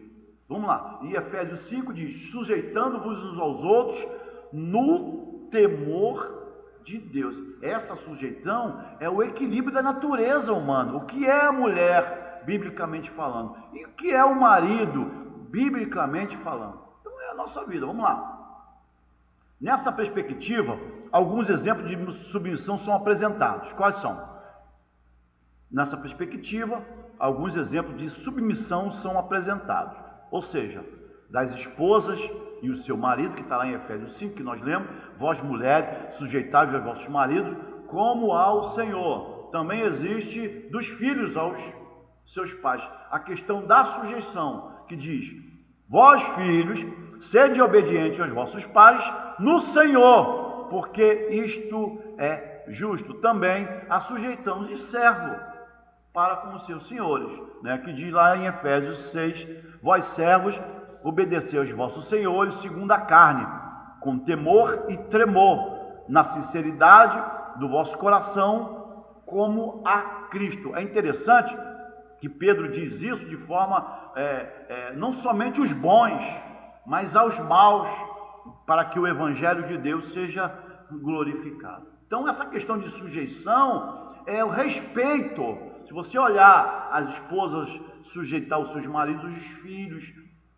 Speaker 1: Vamos lá. E Efésios 5 diz: sujeitando-vos uns aos outros no temor de Deus. Essa sujeitão é o equilíbrio da natureza humana. O que é a mulher, biblicamente falando? E o que é o marido, biblicamente falando? Então é a nossa vida. Vamos lá. Nessa perspectiva, alguns exemplos de submissão são apresentados. Quais são? Nessa perspectiva, alguns exemplos de submissão são apresentados. Ou seja, das esposas e o seu marido, que está lá em Efésios 5, que nós lemos: vós mulheres, sujeitai-vos aos vossos maridos, como ao Senhor. Também existe dos filhos aos seus pais. A questão da sujeição, que diz: vós filhos, sede obedientes aos vossos pais no Senhor, porque isto é justo. Também a sujeitão de servo para com os seus senhores, né? Que diz lá em Efésios 6: vós servos, obedecei aos vossos senhores segundo a carne, com temor e tremor, na sinceridade do vosso coração, como a Cristo. É interessante que Pedro diz isso de forma, não somente os bons, mas aos maus, para que o Evangelho de Deus seja glorificado. Então, essa questão de sujeição é o respeito. Se você olhar as esposas sujeitar os seus maridos, os filhos,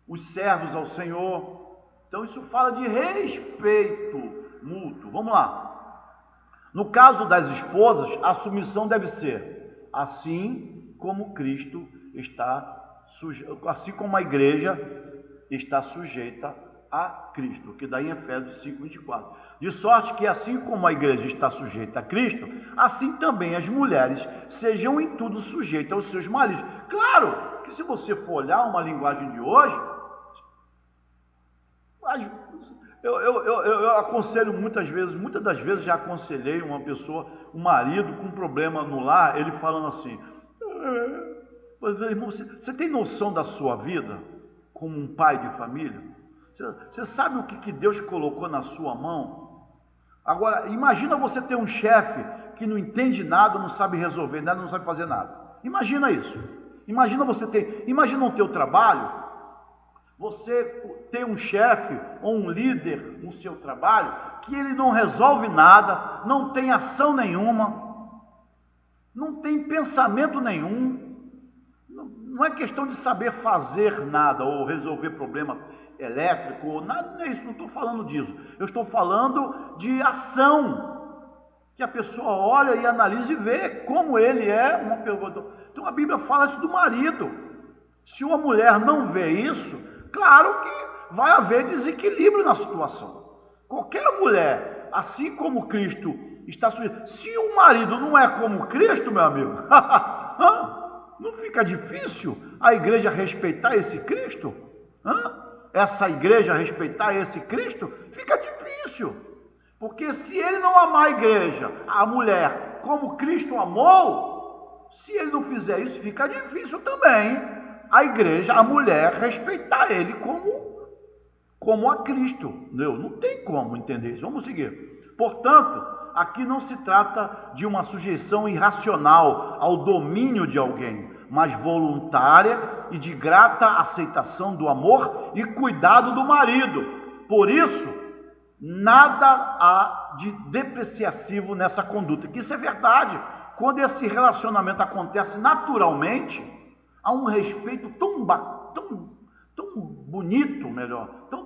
Speaker 1: os servos ao Senhor, então isso fala de respeito mútuo. Vamos lá. No caso das esposas, a submissão deve ser assim como Cristo está sujeito, assim como a igreja está sujeita a Cristo, que dá em Efésios 5:24. De sorte que assim como a igreja está sujeita a Cristo, assim também as mulheres sejam em tudo sujeitas aos seus maridos. Claro que se você for olhar uma linguagem de hoje, eu aconselho muitas das vezes já aconselhei uma pessoa, um marido com um problema no lar, ele falando assim: irmão, você tem noção da sua vida como um pai de família? Você sabe o que Deus colocou na sua mão? Agora, imagina você ter um chefe que não entende nada, não sabe resolver nada, não sabe fazer nada. Imagina isso. Imagina no teu trabalho, você ter um chefe ou um líder no seu trabalho que ele não resolve nada, não tem ação nenhuma, não tem pensamento nenhum. Não é questão de saber fazer nada ou resolver problema elétrico ou nada, não é isso, não estou falando disso. Eu estou falando de ação, que a pessoa olha e analisa e vê como ele é uma pergunta. Então a Bíblia fala isso do marido. Se uma mulher não vê isso, claro que vai haver desequilíbrio na situação. Qualquer mulher, assim como Cristo está sujeito. Se o marido não é como Cristo, meu amigo, não fica difícil a igreja respeitar esse Cristo? Essa igreja respeitar esse Cristo? Fica difícil. Porque se ele não amar a igreja, a mulher, como Cristo amou, se ele não fizer isso, fica difícil também a igreja, a mulher, respeitar ele como a Cristo. Não tem como entender isso. Vamos seguir. Portanto, aqui não se trata de uma sujeição irracional ao domínio de alguém, mas voluntária e de grata aceitação do amor e cuidado do marido. Por isso, nada há de depreciativo nessa conduta, que isso é verdade. Quando esse relacionamento acontece naturalmente, há um respeito tão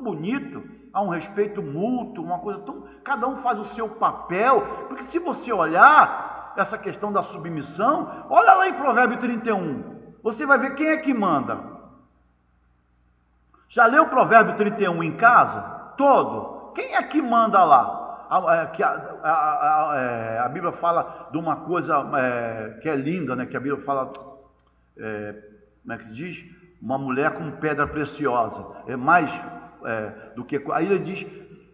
Speaker 1: bonito, há um respeito mútuo, uma coisa tão... Cada um faz o seu papel, porque se você olhar essa questão da submissão, olha lá em Provérbio 31, você vai ver quem é que manda. Já leu o Provérbio 31 em casa? Todo. Quem é que manda lá? a Bíblia fala de uma coisa que é linda, né? Que a Bíblia fala, como é que diz? Uma mulher com pedra preciosa, é mais do que... Aí ele diz,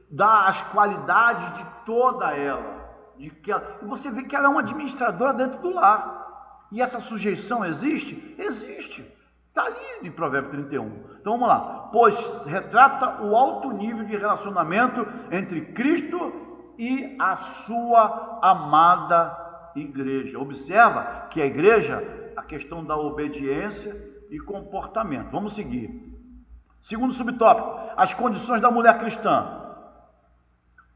Speaker 1: dá as qualidades de toda ela, e você vê que ela é uma administradora dentro do lar, e essa sujeição existe? Existe, está ali em Provérbios 31. Então vamos lá, pois retrata o alto nível de relacionamento entre Cristo e a sua amada igreja. Observa que a igreja, a questão da obediência e comportamento. Vamos seguir. Segundo subtópico, as condições da mulher cristã.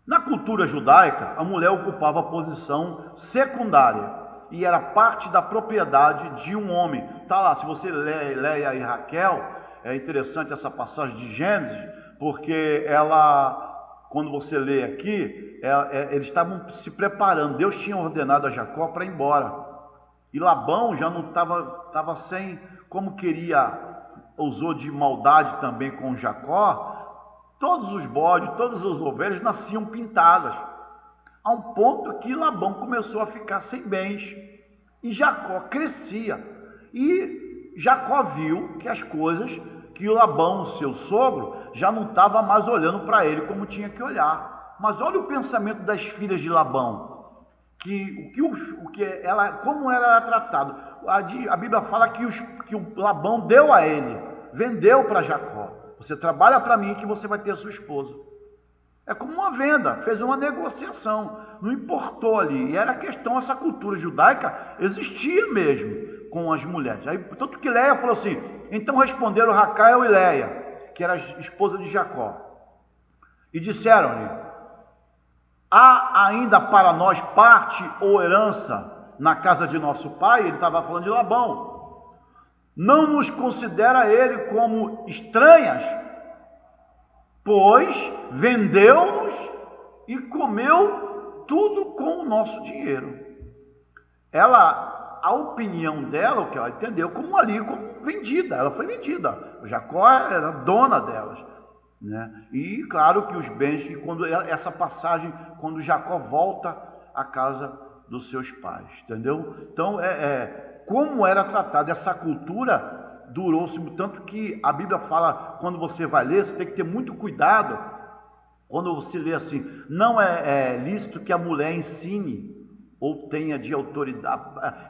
Speaker 1: Na cultura judaica, a mulher ocupava a posição secundária e era parte da propriedade de um homem. Está lá, se você lê Léia e Raquel, é interessante essa passagem de Gênesis, porque quando você lê aqui, eles estavam se preparando. Deus tinha ordenado a Jacó para ir embora. E Labão já não estava sem, como usou de maldade também com Jacó. Todos os bodes, todas as ovelhas nasciam pintadas, a um ponto que Labão começou a ficar sem bens, e Jacó crescia, e Jacó viu que as coisas, que o Labão, seu sogro, já não estava mais olhando para ele como tinha que olhar. Mas olha o pensamento das filhas de Labão, como era tratado. A Bíblia fala que o Labão deu a ele, vendeu para Jacó. Você trabalha para mim que você vai ter a sua esposa. É como uma venda, fez uma negociação, não importou ali. E era questão, essa cultura judaica existia mesmo com as mulheres. Aí, tanto que Léia falou assim, então responderam Raquel e Léia, que era a esposa de Jacó, e disseram-lhe, há ainda para nós parte ou herança na casa de nosso pai? Ele estava falando de Labão. Não nos considera ele como estranhas, pois vendeu-nos e comeu tudo com o nosso dinheiro. A opinião dela, o que ela entendeu, como vendida, ela foi vendida. O Jacó era dona delas, né? E claro que os bens, essa passagem, quando Jacó volta à casa dos seus pais, entendeu? Então, como era tratada essa cultura, durou-se tanto que a Bíblia fala, quando você vai ler, você tem que ter muito cuidado, quando você lê assim, não é lícito que a mulher ensine, ou tenha de autoridade,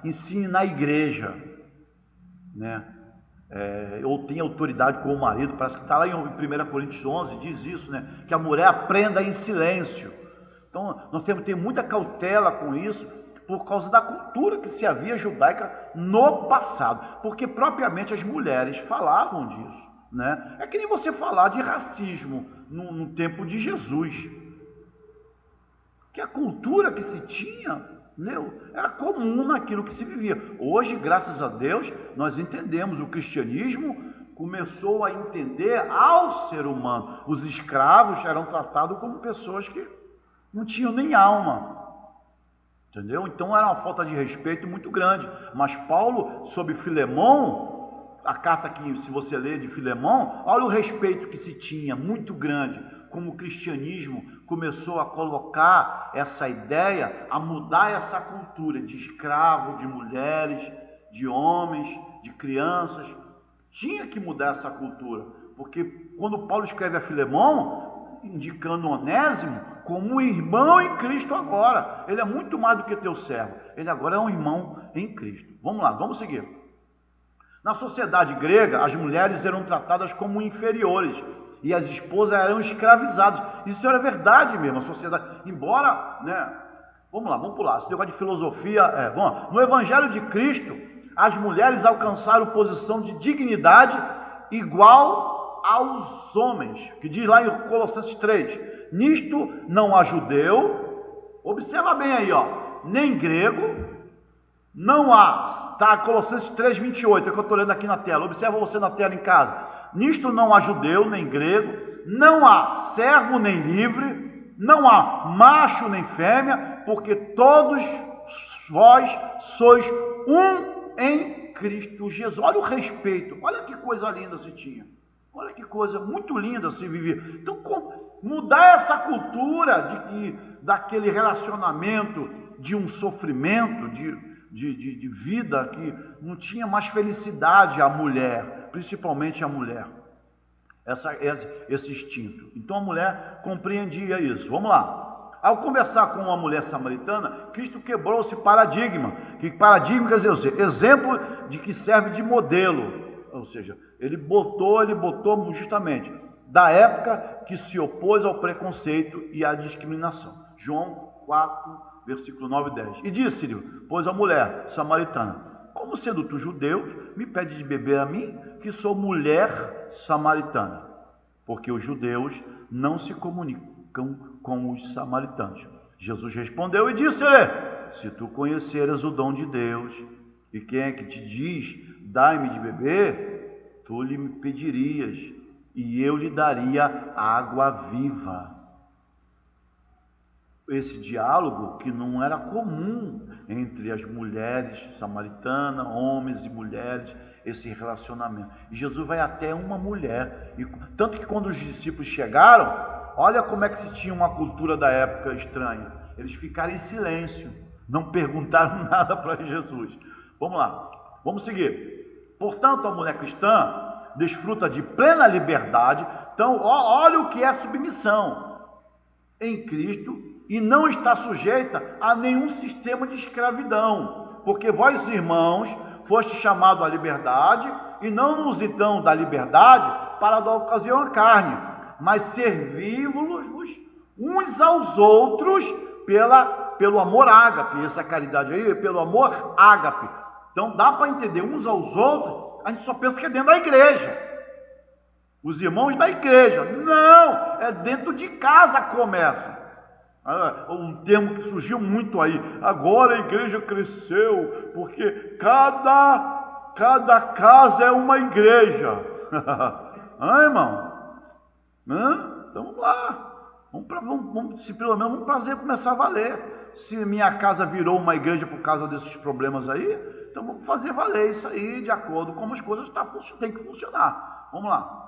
Speaker 1: ensine na igreja, né? Ou tenha autoridade com o marido, parece que está lá em 1 Coríntios 11, diz isso, né? Que a mulher aprenda em silêncio. Então, nós temos que ter muita cautela com isso, por causa da cultura que se havia judaica no passado, porque propriamente as mulheres falavam disso, né? É que nem você falar de racismo no tempo de Jesus, que a cultura que se tinha, era comum naquilo que se vivia. Hoje, graças a Deus, nós entendemos, o cristianismo começou a entender ao ser humano. Os escravos eram tratados como pessoas que não tinham nem alma, entendeu? Então era uma falta de respeito muito grande. Mas Paulo, sobre Filemão, a carta que, se você ler de Filemão, olha o respeito que se tinha, muito grande, como o cristianismo começou a colocar essa ideia, a mudar essa cultura de escravo, de mulheres, de homens, de crianças. Tinha que mudar essa cultura, porque quando Paulo escreve a Filemão, indicando Onésimo como um irmão em Cristo agora, ele é muito mais do que teu servo, ele agora é um irmão em Cristo. Vamos lá, vamos seguir. Na sociedade grega, as mulheres eram tratadas como inferiores e as esposas eram escravizadas. Isso era verdade mesmo, a sociedade, embora, né? Vamos lá, vamos pular, esse negócio de filosofia, vamos lá. No Evangelho de Cristo, as mulheres alcançaram posição de dignidade igual aos homens, que diz lá em Colossenses 3, nisto não há judeu, observa bem aí, nem grego, não há, tá, Colossenses 3, 28, é que eu estou lendo aqui na tela, observa você na tela em casa, nisto não há judeu, nem grego, não há servo nem livre, não há macho nem fêmea, porque todos vós sois um em Cristo Jesus. Olha o respeito, olha que coisa linda se tinha. Olha que coisa muito linda se vivia. Então, mudar essa cultura daquele relacionamento, de um sofrimento, de vida que não tinha mais felicidade a mulher, principalmente a mulher, esse instinto. Então a mulher compreendia isso. Vamos lá. Ao conversar com uma mulher samaritana, Cristo quebrou esse paradigma. Que paradigma quer dizer, exemplo de que serve de modelo. Ou seja, ele botou justamente da época que se opôs ao preconceito e à discriminação. João 4, versículo 9 e 10. E disse-lhe, pois a mulher samaritana, como sendo tu judeu, me pede de beber a mim, que sou mulher samaritana? Porque os judeus não se comunicam com os samaritanos. Jesus respondeu e disse-lhe, se tu conheceras o dom de Deus, e quem é que te diz, dai-me de beber, tu lhe me pedirias, e eu lhe daria água viva. Esse diálogo que não era comum entre as mulheres samaritanas, homens e mulheres, esse relacionamento. E Jesus vai até uma mulher, e tanto que quando os discípulos chegaram, olha como é que se tinha uma cultura da época estranha. Eles ficaram em silêncio, não perguntaram nada para Jesus. Vamos lá, vamos seguir. Portanto, a mulher cristã desfruta de plena liberdade. Então, olha o que é submissão em Cristo e não está sujeita a nenhum sistema de escravidão. Porque vós, irmãos, foste chamados à liberdade e não nos então da liberdade para dar ocasião à carne, mas servi-vos uns aos outros pelo amor ágape. Essa caridade aí é pelo amor ágape. Então dá para entender uns aos outros, a gente só pensa que é dentro da igreja, os irmãos da igreja. Não, é dentro de casa começa. Um termo que surgiu muito aí, agora a igreja cresceu, porque cada casa é uma igreja. Irmão? Então vamos lá, se pelo menos vamos fazer começar a valer. Se minha casa virou uma igreja por causa desses problemas aí, então vamos fazer valer isso aí de acordo com como as coisas tem que funcionar. Vamos lá.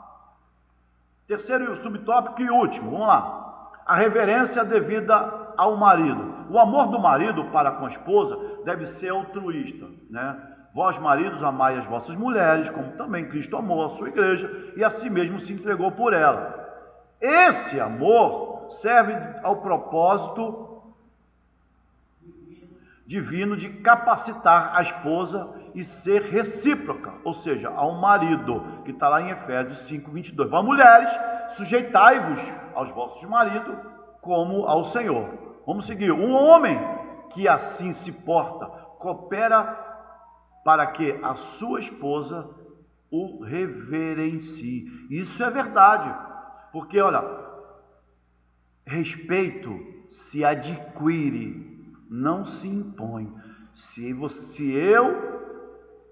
Speaker 1: Terceiro subtópico e último, vamos lá. A reverência devida ao marido. O amor do marido para com a esposa deve ser altruísta, né? Vós, maridos, amai as vossas mulheres, como também Cristo amou a sua igreja e a si mesmo se entregou por ela. Esse amor serve ao propósito divino de capacitar a esposa e ser recíproca, ou seja, ao marido, que está lá em Efésios 5, 22. Vós, mulheres, sujeitai-vos aos vossos maridos como ao Senhor. Vamos seguir. Um homem que assim se porta, coopera para que a sua esposa o reverencie. Isso é verdade, porque olha, respeito se adquire, não se impõe. Se eu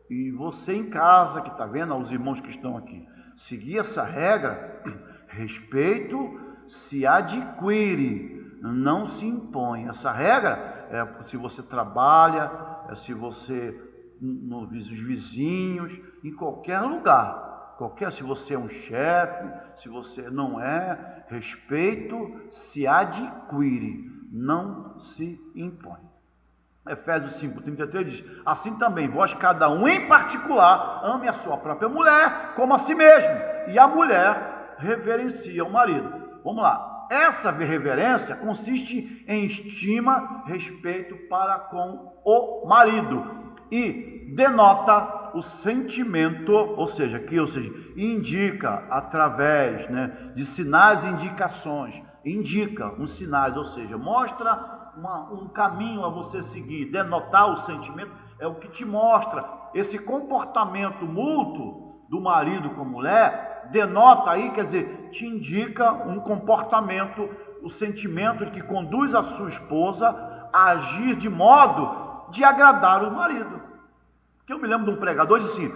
Speaker 1: e você em casa, que está vendo, os irmãos que estão aqui, seguir essa regra, respeito se adquire, não se impõe. Essa regra é se você trabalha, se você nos vizinhos, em qualquer lugar, se você é um chefe, se você não é, respeito se adquire, não se impõe. Efésios 5:33 diz, assim também vós cada um em particular ame a sua própria mulher como a si mesmo, e a mulher reverencia o marido. Vamos lá, essa reverência consiste em estima, respeito para com o marido e denota o sentimento, ou seja, indica através, de sinais e indicações, indica uns sinais, ou seja, mostra um caminho a você seguir. Denotar o sentimento é o que te mostra esse comportamento mútuo do marido com a mulher. Denota aí, quer dizer, te indica um comportamento, o sentimento que conduz a sua esposa a agir de modo de agradar o marido. Que eu me lembro de um pregador disse assim: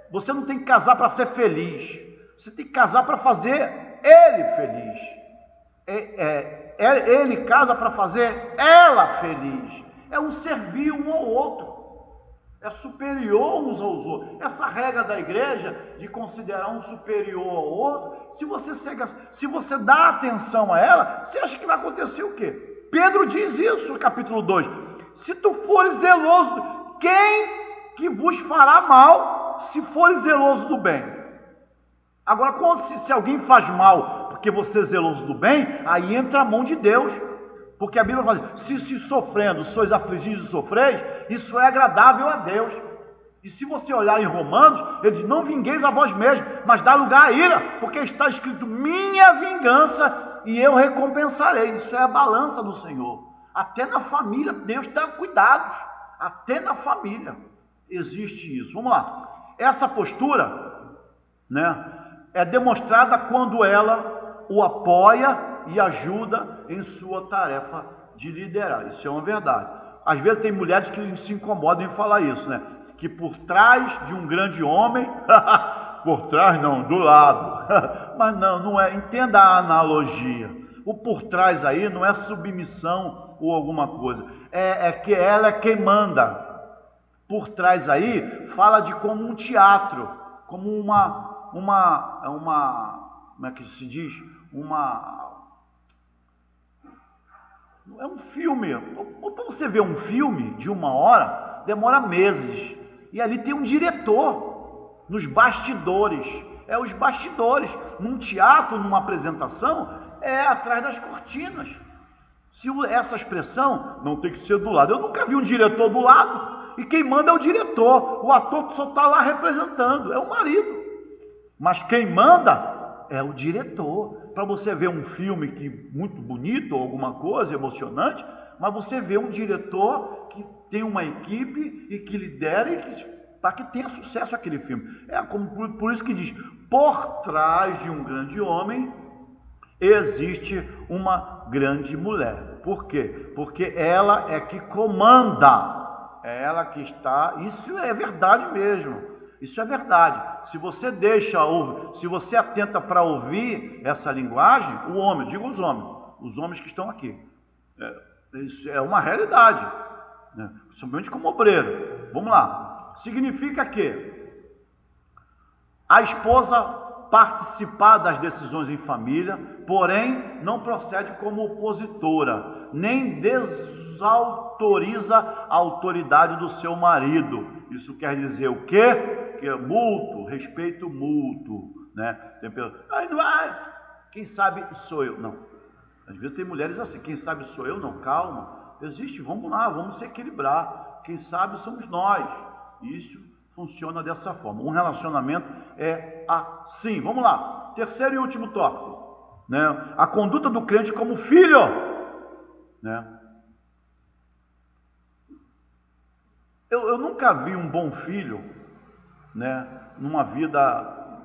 Speaker 1: você não tem que casar para ser feliz, você tem que casar para fazer ele feliz. Ele casa para fazer ela feliz. É um servir um ao outro. é superior uns aos outros. Essa regra da igreja de considerar um superior ao outro, se você dá atenção a ela, você acha que vai acontecer o quê? Pedro diz isso no capítulo 2. Se tu fores zeloso, quem que vos fará mal se fores zeloso do bem? Agora, se alguém faz mal porque você é zeloso do bem, aí entra a mão de Deus. Porque a Bíblia fala, se sofrendo sois afligidos e sofreis, isso é agradável a Deus. E se você olhar em Romanos, ele diz, não vingueis a vós mesmos, mas dá lugar à ira, porque está escrito, minha vingança e eu recompensarei. Isso é a balança do Senhor. Até na família, Deus tem cuidados. Até na família existe isso. Vamos lá. Essa postura, né, é demonstrada quando ela o apoia e ajuda em sua tarefa de liderar. Isso é uma verdade. Às vezes tem mulheres que se incomodam em falar isso, né? Que por trás de um grande homem, por trás não, do lado, mas não é, entenda a analogia. O por trás aí não é submissão ou alguma coisa, é que ela é quem manda. Por trás aí fala de como um teatro, como uma como é que se diz? É um filme. Para você ver um filme de 1 hora, demora meses. E ali tem um diretor, nos bastidores. É os bastidores. Num teatro, numa apresentação, é atrás das cortinas. Se essa expressão não tem que ser do lado. Eu nunca vi um diretor do lado. E quem manda é o diretor. O ator só está lá representando. É o marido. Mas quem manda é o diretor. Para você ver um filme muito bonito ou alguma coisa emocionante, mas você vê um diretor que tem uma equipe e que lidera para que tenha sucesso aquele filme. É como por isso que diz, por trás de um grande homem existe uma grande mulher. Por quê? Porque ela é que comanda, é ela que está, isso é verdade mesmo. Isso é verdade. Se você se você atenta para ouvir essa linguagem, o homem, digo os homens que estão aqui, isso é uma realidade, né? Principalmente como obreiro. Vamos lá. Significa que a esposa participar das decisões em família, porém não procede como opositora, nem desautoriza a autoridade do seu marido. Isso quer dizer o quê? Que é mútuo, respeito mútuo, né? Tem pessoas, quem sabe sou eu. Não. Às vezes tem mulheres assim, quem sabe sou eu, não, calma. Existe, vamos lá, vamos se equilibrar. Quem sabe somos nós. Isso funciona dessa forma. Um relacionamento é assim. Vamos lá. Terceiro e último tópico, né? A conduta do crente como filho, né? Eu nunca vi um bom filho, né, numa vida.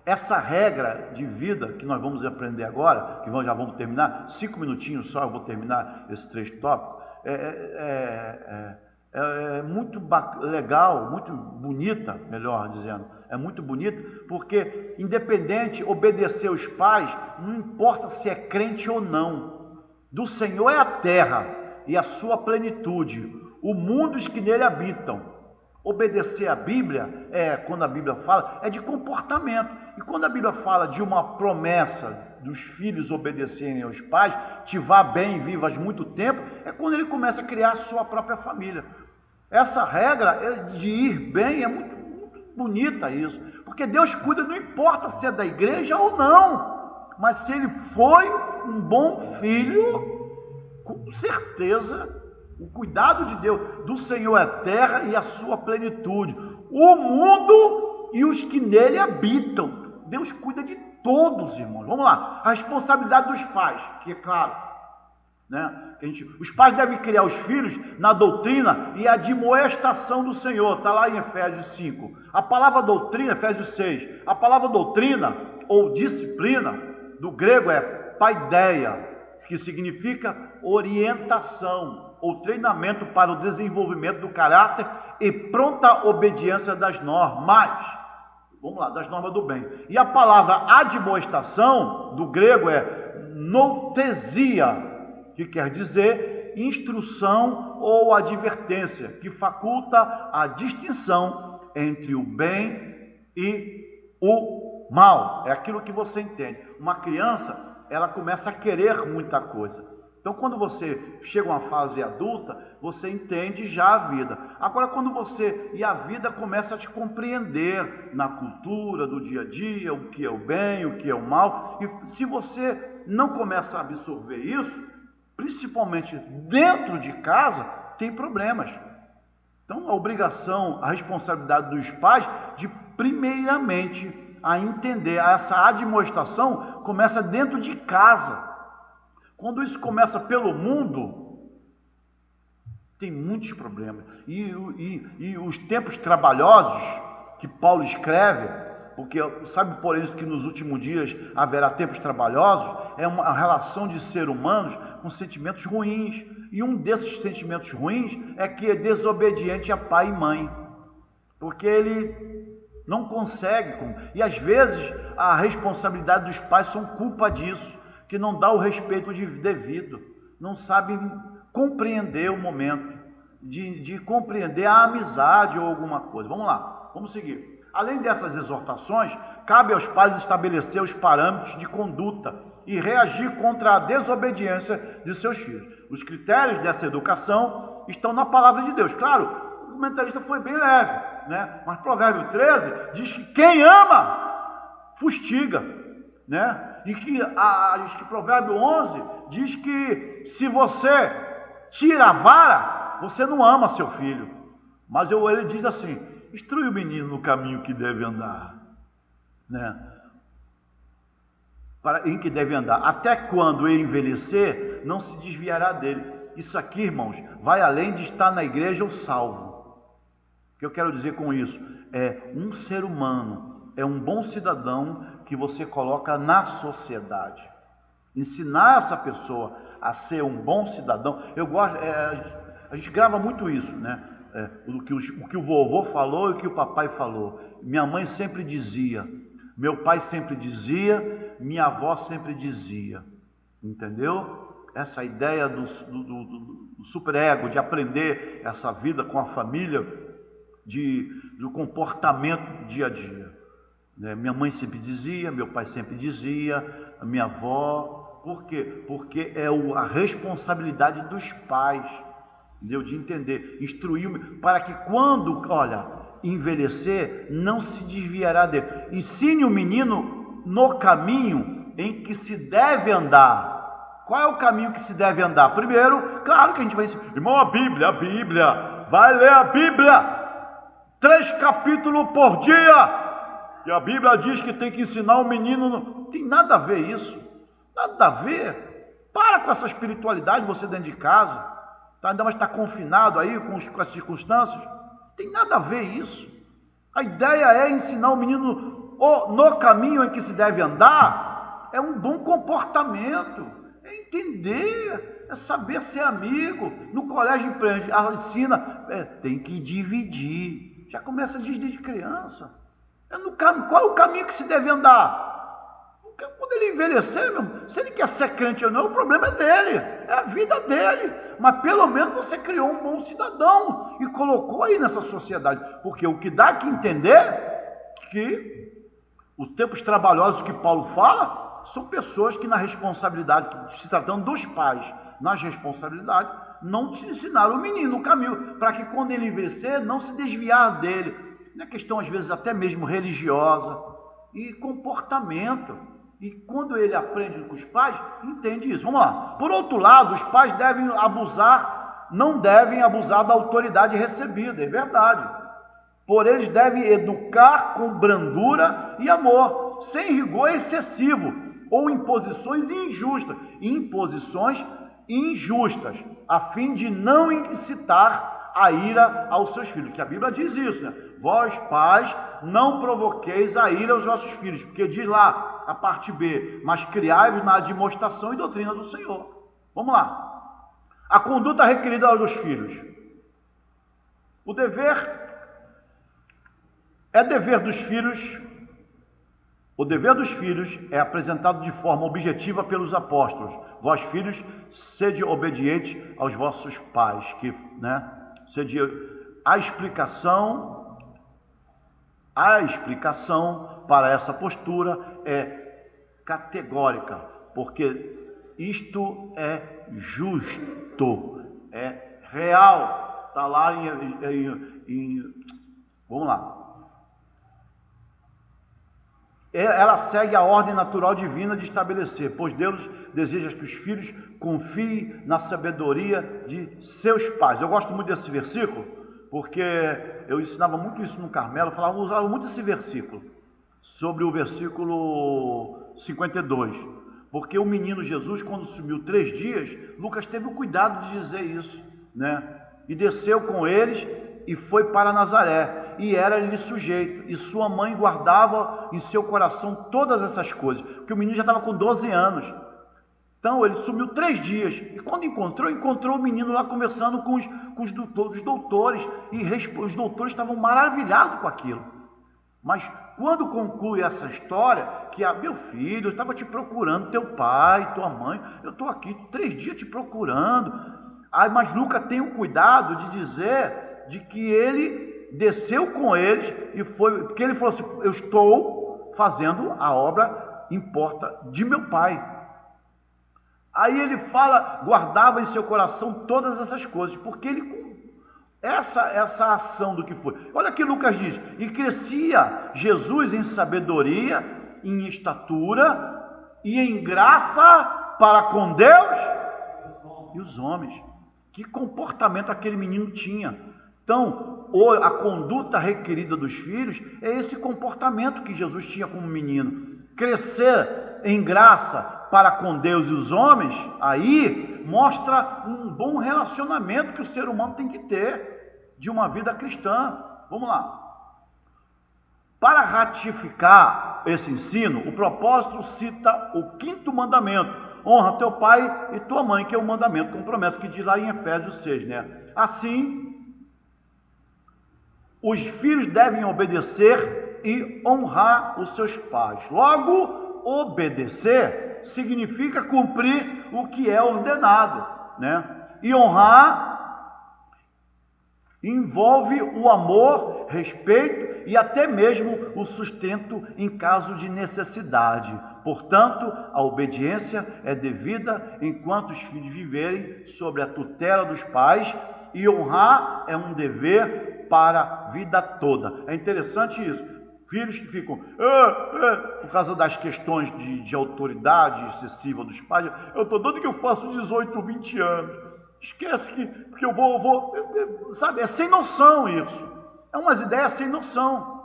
Speaker 1: Essa regra de vida que nós vamos aprender agora, que já vamos terminar, 5 minutinhos só, eu vou terminar esses 3 tópicos, é muito legal, muito bonita, melhor dizendo, é muito bonito, porque independente, obedecer os pais, não importa se é crente ou não, do Senhor é a terra e a sua plenitude, o mundo os que nele habitam. Obedecer a Bíblia, quando a Bíblia fala, é de comportamento. E quando a Bíblia fala de uma promessa dos filhos obedecerem aos pais, te vá bem e vivas muito tempo, é quando ele começa a criar a sua própria família. Essa regra de ir bem é muito, muito bonita isso. Porque Deus cuida, não importa se é da igreja ou não. Mas se ele foi um bom filho, com certeza o cuidado de Deus, do Senhor é a terra e a sua plenitude, o mundo e os que nele habitam. Deus cuida de todos, irmãos. Vamos lá, a responsabilidade dos pais, que é claro, né? Os pais devem criar os filhos na doutrina e admoestação do Senhor, está lá em Efésios 5. A palavra doutrina, Efésios 6, a palavra doutrina ou disciplina, do grego é paideia, que significa orientação ou treinamento para o desenvolvimento do caráter e pronta obediência das normas. Vamos lá, das normas do bem. E a palavra admoestação, do grego é noutesia, que quer dizer instrução ou advertência, que faculta a distinção entre o bem e o mal. É aquilo que você entende. Uma criança, ela começa a querer muita coisa. Então, quando você chega a uma fase adulta, você entende já a vida. Agora, e a vida começa a te compreender na cultura do dia a dia, o que é o bem, o que é o mal. E se você não começa a absorver isso, principalmente dentro de casa, tem problemas. Então, a obrigação, a responsabilidade dos pais de, primeiramente, a entender essa admoestação começa dentro de casa. Quando isso começa pelo mundo, tem muitos problemas. E os tempos trabalhosos que Paulo escreve, porque sabe por isso que nos últimos dias haverá tempos trabalhosos, é uma relação de seres humanos com sentimentos ruins. E um desses sentimentos ruins é que é desobediente a pai e mãe, porque ele não consegue. E às vezes a responsabilidade dos pais são culpa disso, que não dá o respeito devido, não sabe compreender o momento, de compreender a amizade ou alguma coisa. Vamos lá, vamos seguir. Além dessas exortações, cabe aos pais estabelecer os parâmetros de conduta e reagir contra a desobediência de seus filhos. Os critérios dessa educação estão na palavra de Deus. Claro, o comentarista foi bem leve, né? Mas Provérbio 13 diz que quem ama, fustiga, né? E que Provérbio 11 diz que se você tira a vara, você não ama seu filho. Mas ele diz assim: instrui o menino no caminho que deve andar, né? Em que deve andar, até quando ele envelhecer, não se desviará dele. Isso aqui, irmãos, vai além de estar na igreja ou salvo. O que eu quero dizer com isso? É um ser humano, é um bom cidadão que você coloca na sociedade. Ensinar essa pessoa a ser um bom cidadão. Eu gosto, a gente grava muito isso, né? O que o vovô falou e o que o papai falou. Minha mãe sempre dizia, meu pai sempre dizia, minha avó sempre dizia. Entendeu? Essa ideia do superego, de aprender essa vida com a família, do comportamento dia a dia. Minha mãe sempre dizia, meu pai sempre dizia, a minha avó. Por quê? Porque é a responsabilidade dos pais, entendeu? De entender, instruir, para que quando, envelhecer, não se desviará dele. Ensine o menino no caminho em que se deve andar. Qual é o caminho que se deve andar? Primeiro, claro que a gente vai ensinar, irmão, a Bíblia, vai ler a Bíblia, 3 capítulos por dia. E a Bíblia diz que tem que ensinar o menino. Não tem nada a ver isso. Nada a ver. Para com essa espiritualidade, você dentro de casa. Ainda mais está confinado aí com as circunstâncias. Não tem nada a ver isso. A ideia é ensinar o menino no caminho em que se deve andar. É um bom comportamento. É entender. É saber ser amigo. No colégio ensina. Tem que dividir. Já começa desde criança. Qual é o caminho que se deve andar? Quando ele envelhecer, se ele quer ser crente ou não, o problema é dele, é a vida dele. Mas pelo menos você criou um bom cidadão e colocou aí nessa sociedade. Porque o que dá que entender que os tempos trabalhosos que Paulo fala são pessoas que na responsabilidade, se tratando dos pais, nas responsabilidades, não te ensinaram o menino o caminho, para que quando ele envelhecer, não se desviar dele. Não é questão, às vezes, até mesmo religiosa e comportamento. E quando ele aprende com os pais, entende isso. Vamos lá. Por outro lado, os pais não devem abusar da autoridade recebida, é verdade. Por eles devem educar com brandura e amor, sem rigor excessivo ou imposições injustas, a fim de não incitar a ira aos seus filhos, que a Bíblia diz isso, né? Vós, pais, não provoqueis a ira aos vossos filhos, porque diz lá, a parte B, mas criai-vos na admoestação e doutrina do Senhor. Vamos lá. A conduta requerida dos filhos. É dever dos filhos O dever dos filhos é apresentado de forma objetiva pelos apóstolos. Vós, filhos, sede obedientes aos vossos pais. Sede a explicação para essa postura é categórica, porque isto é justo, é real. Está lá vamos lá. Ela segue a ordem natural divina de estabelecer, pois Deus deseja que os filhos confiem na sabedoria de seus pais. Eu gosto muito desse versículo, porque eu ensinava muito isso no Carmelo, usava muito esse versículo, sobre o versículo 52, porque o menino Jesus, quando sumiu 3 dias, Lucas teve o cuidado de dizer isso, e desceu com eles e foi para Nazaré, e era-lhe sujeito, e sua mãe guardava em seu coração todas essas coisas, porque o menino já estava com 12 anos. Então ele sumiu 3 dias, e quando encontrou o menino lá conversando com os doutores, e os doutores estavam maravilhados com aquilo. Mas quando conclui essa história, que meu filho, eu estava te procurando, teu pai, tua mãe, eu estou aqui 3 dias te procurando. Mas Lucas tem o cuidado de dizer de que ele desceu com eles e foi, porque ele falou assim: eu estou fazendo a obra importa de meu pai. Aí ele fala, guardava em seu coração todas essas coisas, porque ele, essa ação do que foi. Olha que Lucas diz: e crescia Jesus em sabedoria, em estatura e em graça para com Deus e os homens. Que comportamento aquele menino tinha. Então, a conduta requerida dos filhos é esse comportamento que Jesus tinha como menino. Crescer em graça para com Deus e os homens, aí mostra um bom relacionamento que o ser humano tem que ter de uma vida cristã. Vamos lá. Para ratificar esse ensino, o propósito cita o 5º mandamento: honra teu pai e tua mãe, que é o mandamento com promessa, que diz lá em Efésios 6, Assim, os filhos devem obedecer e honrar os seus pais. Logo, obedecer significa cumprir o que é ordenado, E honrar envolve o amor, respeito e até mesmo o sustento em caso de necessidade. Portanto, a obediência é devida enquanto os filhos viverem sob a tutela dos pais, e honrar é um dever para a vida toda. É interessante isso. Filhos que ficam, por causa das questões de autoridade excessiva dos pais, eu estou dando que eu faço 18, 20 anos. Esquece que eu vou, sabe, é sem noção isso. É umas ideias sem noção.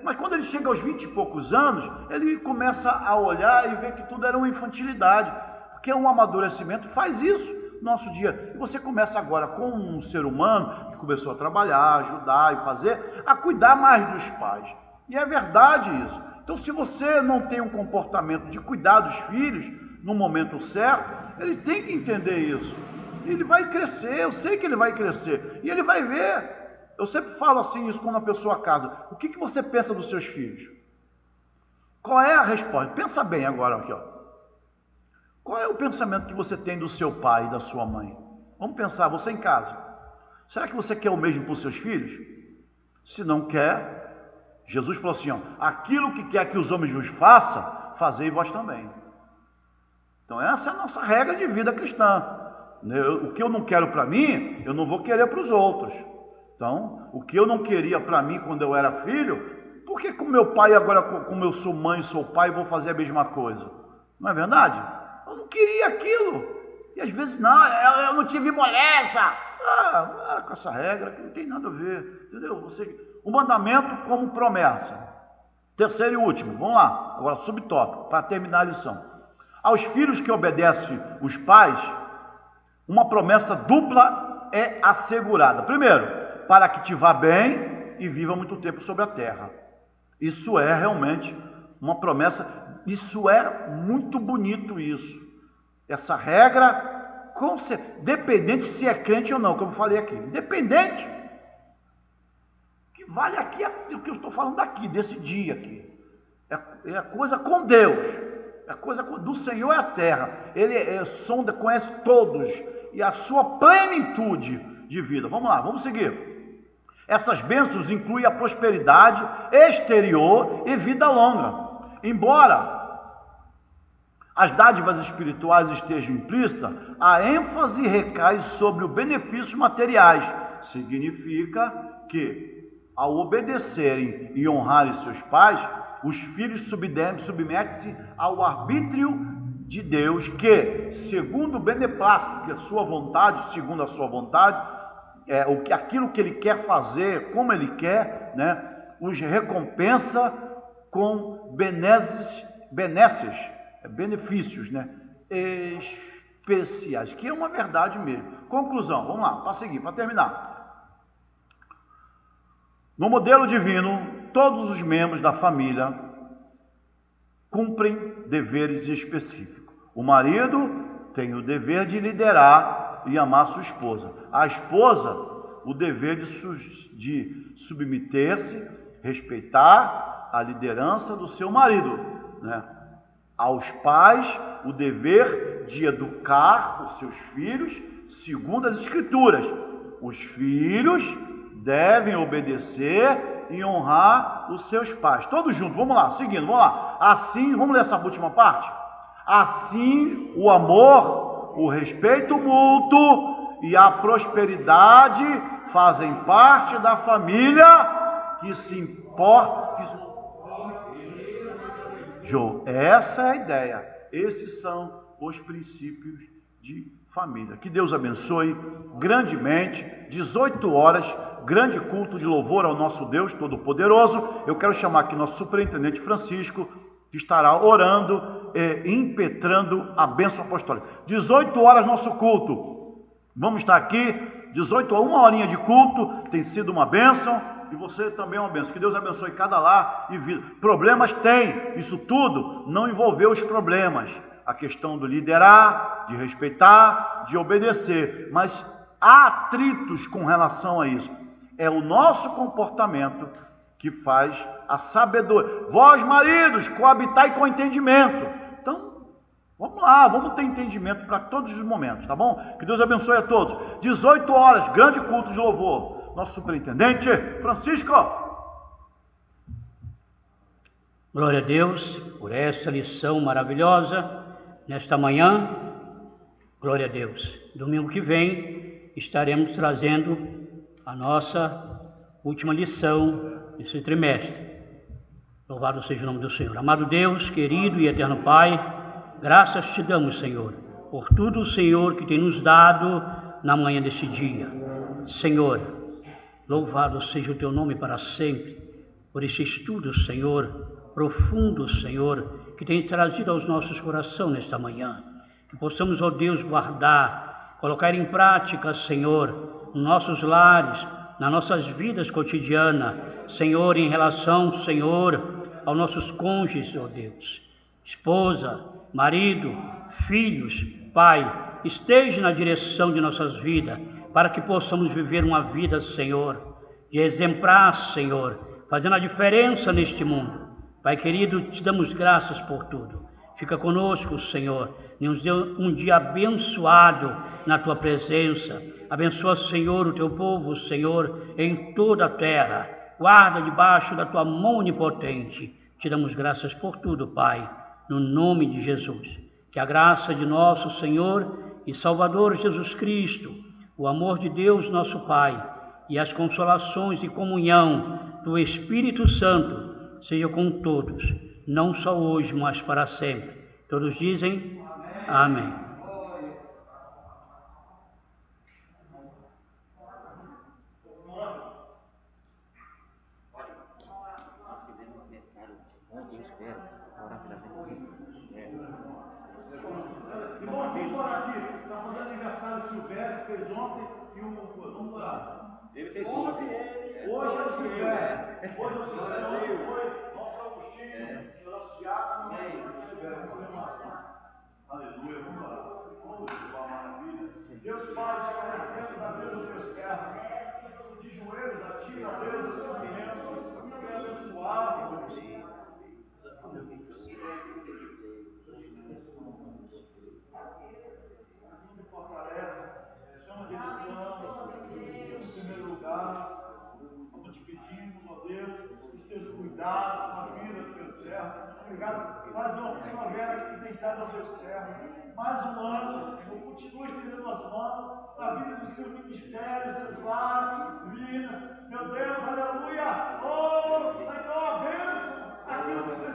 Speaker 1: Mas quando ele chega aos 20 e poucos anos, ele começa a olhar e ver que tudo era uma infantilidade. Porque um amadurecimento faz isso no nosso dia. E você começa agora com um ser humano que começou a trabalhar, ajudar e fazer, a cuidar mais dos pais. E é verdade isso. Então, se você não tem um comportamento de cuidar dos filhos no momento certo, ele tem que entender isso. Ele vai crescer, eu sei que ele vai crescer. E ele vai ver. Eu sempre falo assim isso quando a pessoa casa. O que você pensa dos seus filhos? Qual é a resposta? Pensa bem agora aqui, Qual é o pensamento que você tem do seu pai e da sua mãe? Vamos pensar, você em casa. Será que você quer o mesmo para os seus filhos? Se não quer, Jesus falou assim, aquilo que quer que os homens vos façam, fazei vós também. Então essa é a nossa regra de vida cristã. O que eu não quero para mim, eu não vou querer para os outros. Então, o que eu não queria para mim quando eu era filho, por que com meu pai agora, como eu sou mãe, sou pai, vou fazer a mesma coisa? Não é verdade? Eu não queria aquilo. E às vezes, não, eu não tive moleza. Com essa regra que não tem nada a ver. Entendeu? O mandamento como promessa. Terceiro e último, vamos lá. Agora, subtópico, para terminar a lição. Aos filhos que obedecem os pais, uma promessa dupla é assegurada. Primeiro, para que te vá bem e viva muito tempo sobre a terra. Isso é realmente uma promessa, isso é muito bonito isso. Essa regra, dependente se é crente ou não, como eu falei aqui, independente, que vale aqui o que eu estou falando aqui, desse dia aqui. É coisa com Deus. É coisa do Senhor é a terra. Ele sonda, conhece todos e a sua plenitude de vida. Vamos lá, vamos seguir. Essas bênçãos incluem a prosperidade exterior e vida longa. Embora as dádivas espirituais estejam implícitas, a ênfase recai sobre os benefícios materiais. Significa que, ao obedecerem e honrarem seus pais, os filhos submetem-se ao arbítrio de Deus, que, segundo o beneplácito, que a sua vontade, segundo a sua vontade, aquilo que ele quer fazer, como ele quer, né, os recompensa com benefícios, né, especiais, que é uma verdade mesmo. Conclusão, vamos lá, para seguir, para terminar. No modelo divino, todos os membros da família cumprem deveres específicos. O marido tem o dever de liderar e amar sua esposa. A esposa, o dever de submeter-se, respeitar a liderança do seu marido, né? Aos pais, o dever de educar os seus filhos segundo as Escrituras. Os filhos devem obedecer e honrar os seus pais. Todos juntos, vamos lá, seguindo, vamos lá. Assim, vamos ler essa última parte? Assim, o amor, o respeito mútuo e a prosperidade fazem parte da família que se importa. Essa é a ideia. Esses são os princípios de família. Que Deus abençoe grandemente. 18 horas, grande culto de louvor ao nosso Deus Todo-Poderoso. Eu quero chamar aqui nosso superintendente Francisco, que estará orando e impetrando a bênção apostólica. 18 horas nosso culto. Vamos estar aqui, 18 horas, uma horinha de culto, tem sido uma bênção. E você também é uma bênção. Que Deus abençoe cada lar e vida. Problemas tem, isso tudo não envolveu os problemas. A questão do liderar, de respeitar, de obedecer. Mas há atritos com relação a isso. É o nosso comportamento que faz a sabedoria. Vós, maridos, coabitai com entendimento. Então, vamos lá, vamos ter entendimento para todos os momentos, tá bom? Que Deus abençoe a todos. 18 horas, grande culto de louvor. Nosso superintendente, Francisco.
Speaker 2: Glória a Deus por essa lição maravilhosa nesta manhã. Glória a Deus. Domingo que vem estaremos trazendo a nossa última lição desse trimestre. Louvado seja o nome do Senhor. Amado Deus, querido e eterno Pai, graças te damos, Senhor, por tudo, Senhor, que tem nos dado na manhã deste dia. Senhor, louvado seja o teu nome para sempre, por esse estudo, Senhor, profundo, Senhor, que tem trazido aos nossos corações nesta manhã. Que possamos, ó Deus, guardar, colocar em prática, Senhor, nos nossos lares, nas nossas vidas cotidianas, Senhor, em relação, Senhor, aos nossos cônjuges, ó Deus. Esposa, marido, filhos, Pai, esteja na direção de nossas vidas, para que possamos viver uma vida, Senhor, de exemplar, Senhor, fazendo a diferença neste mundo. Pai querido, te damos graças por tudo. Fica conosco, Senhor, e nos dê um dia abençoado na Tua presença. Abençoa, Senhor, o Teu povo, Senhor, em toda a terra. Guarda debaixo da Tua mão onipotente. Te damos graças por tudo, Pai, no nome de Jesus. Que a graça de nosso Senhor e Salvador Jesus Cristo, o amor de Deus, nosso Pai, e as consolações e comunhão do Espírito Santo seja com todos, não só hoje, mas para sempre. Todos dizem amém.
Speaker 1: Irmãos, vamos orar aqui. Está fazendo aniversário o Silvério, fez ontem, e vamos orar. Ele fez ontem. Hoje é o Silvério. Hoje é o Silvério. Nosso Agostinho, nosso diácono, nosso Silvério. Aleluia, vamos orar. Uma maravilha. Deus Pai, te agradecendo da vida do teu servo. De joelhos a ti, ó Deus, esse momento. Abençoado.
Speaker 3: obrigado pela vida do teu servo. Obrigado mais uma primavera que tem estado ao teu servo. Mais um ano, Senhor. Continua estendendo as mãos na vida do seu ministério, seus lares, vidas. Meu Deus, aleluia. Oh, Senhor, bênção. Aquilo que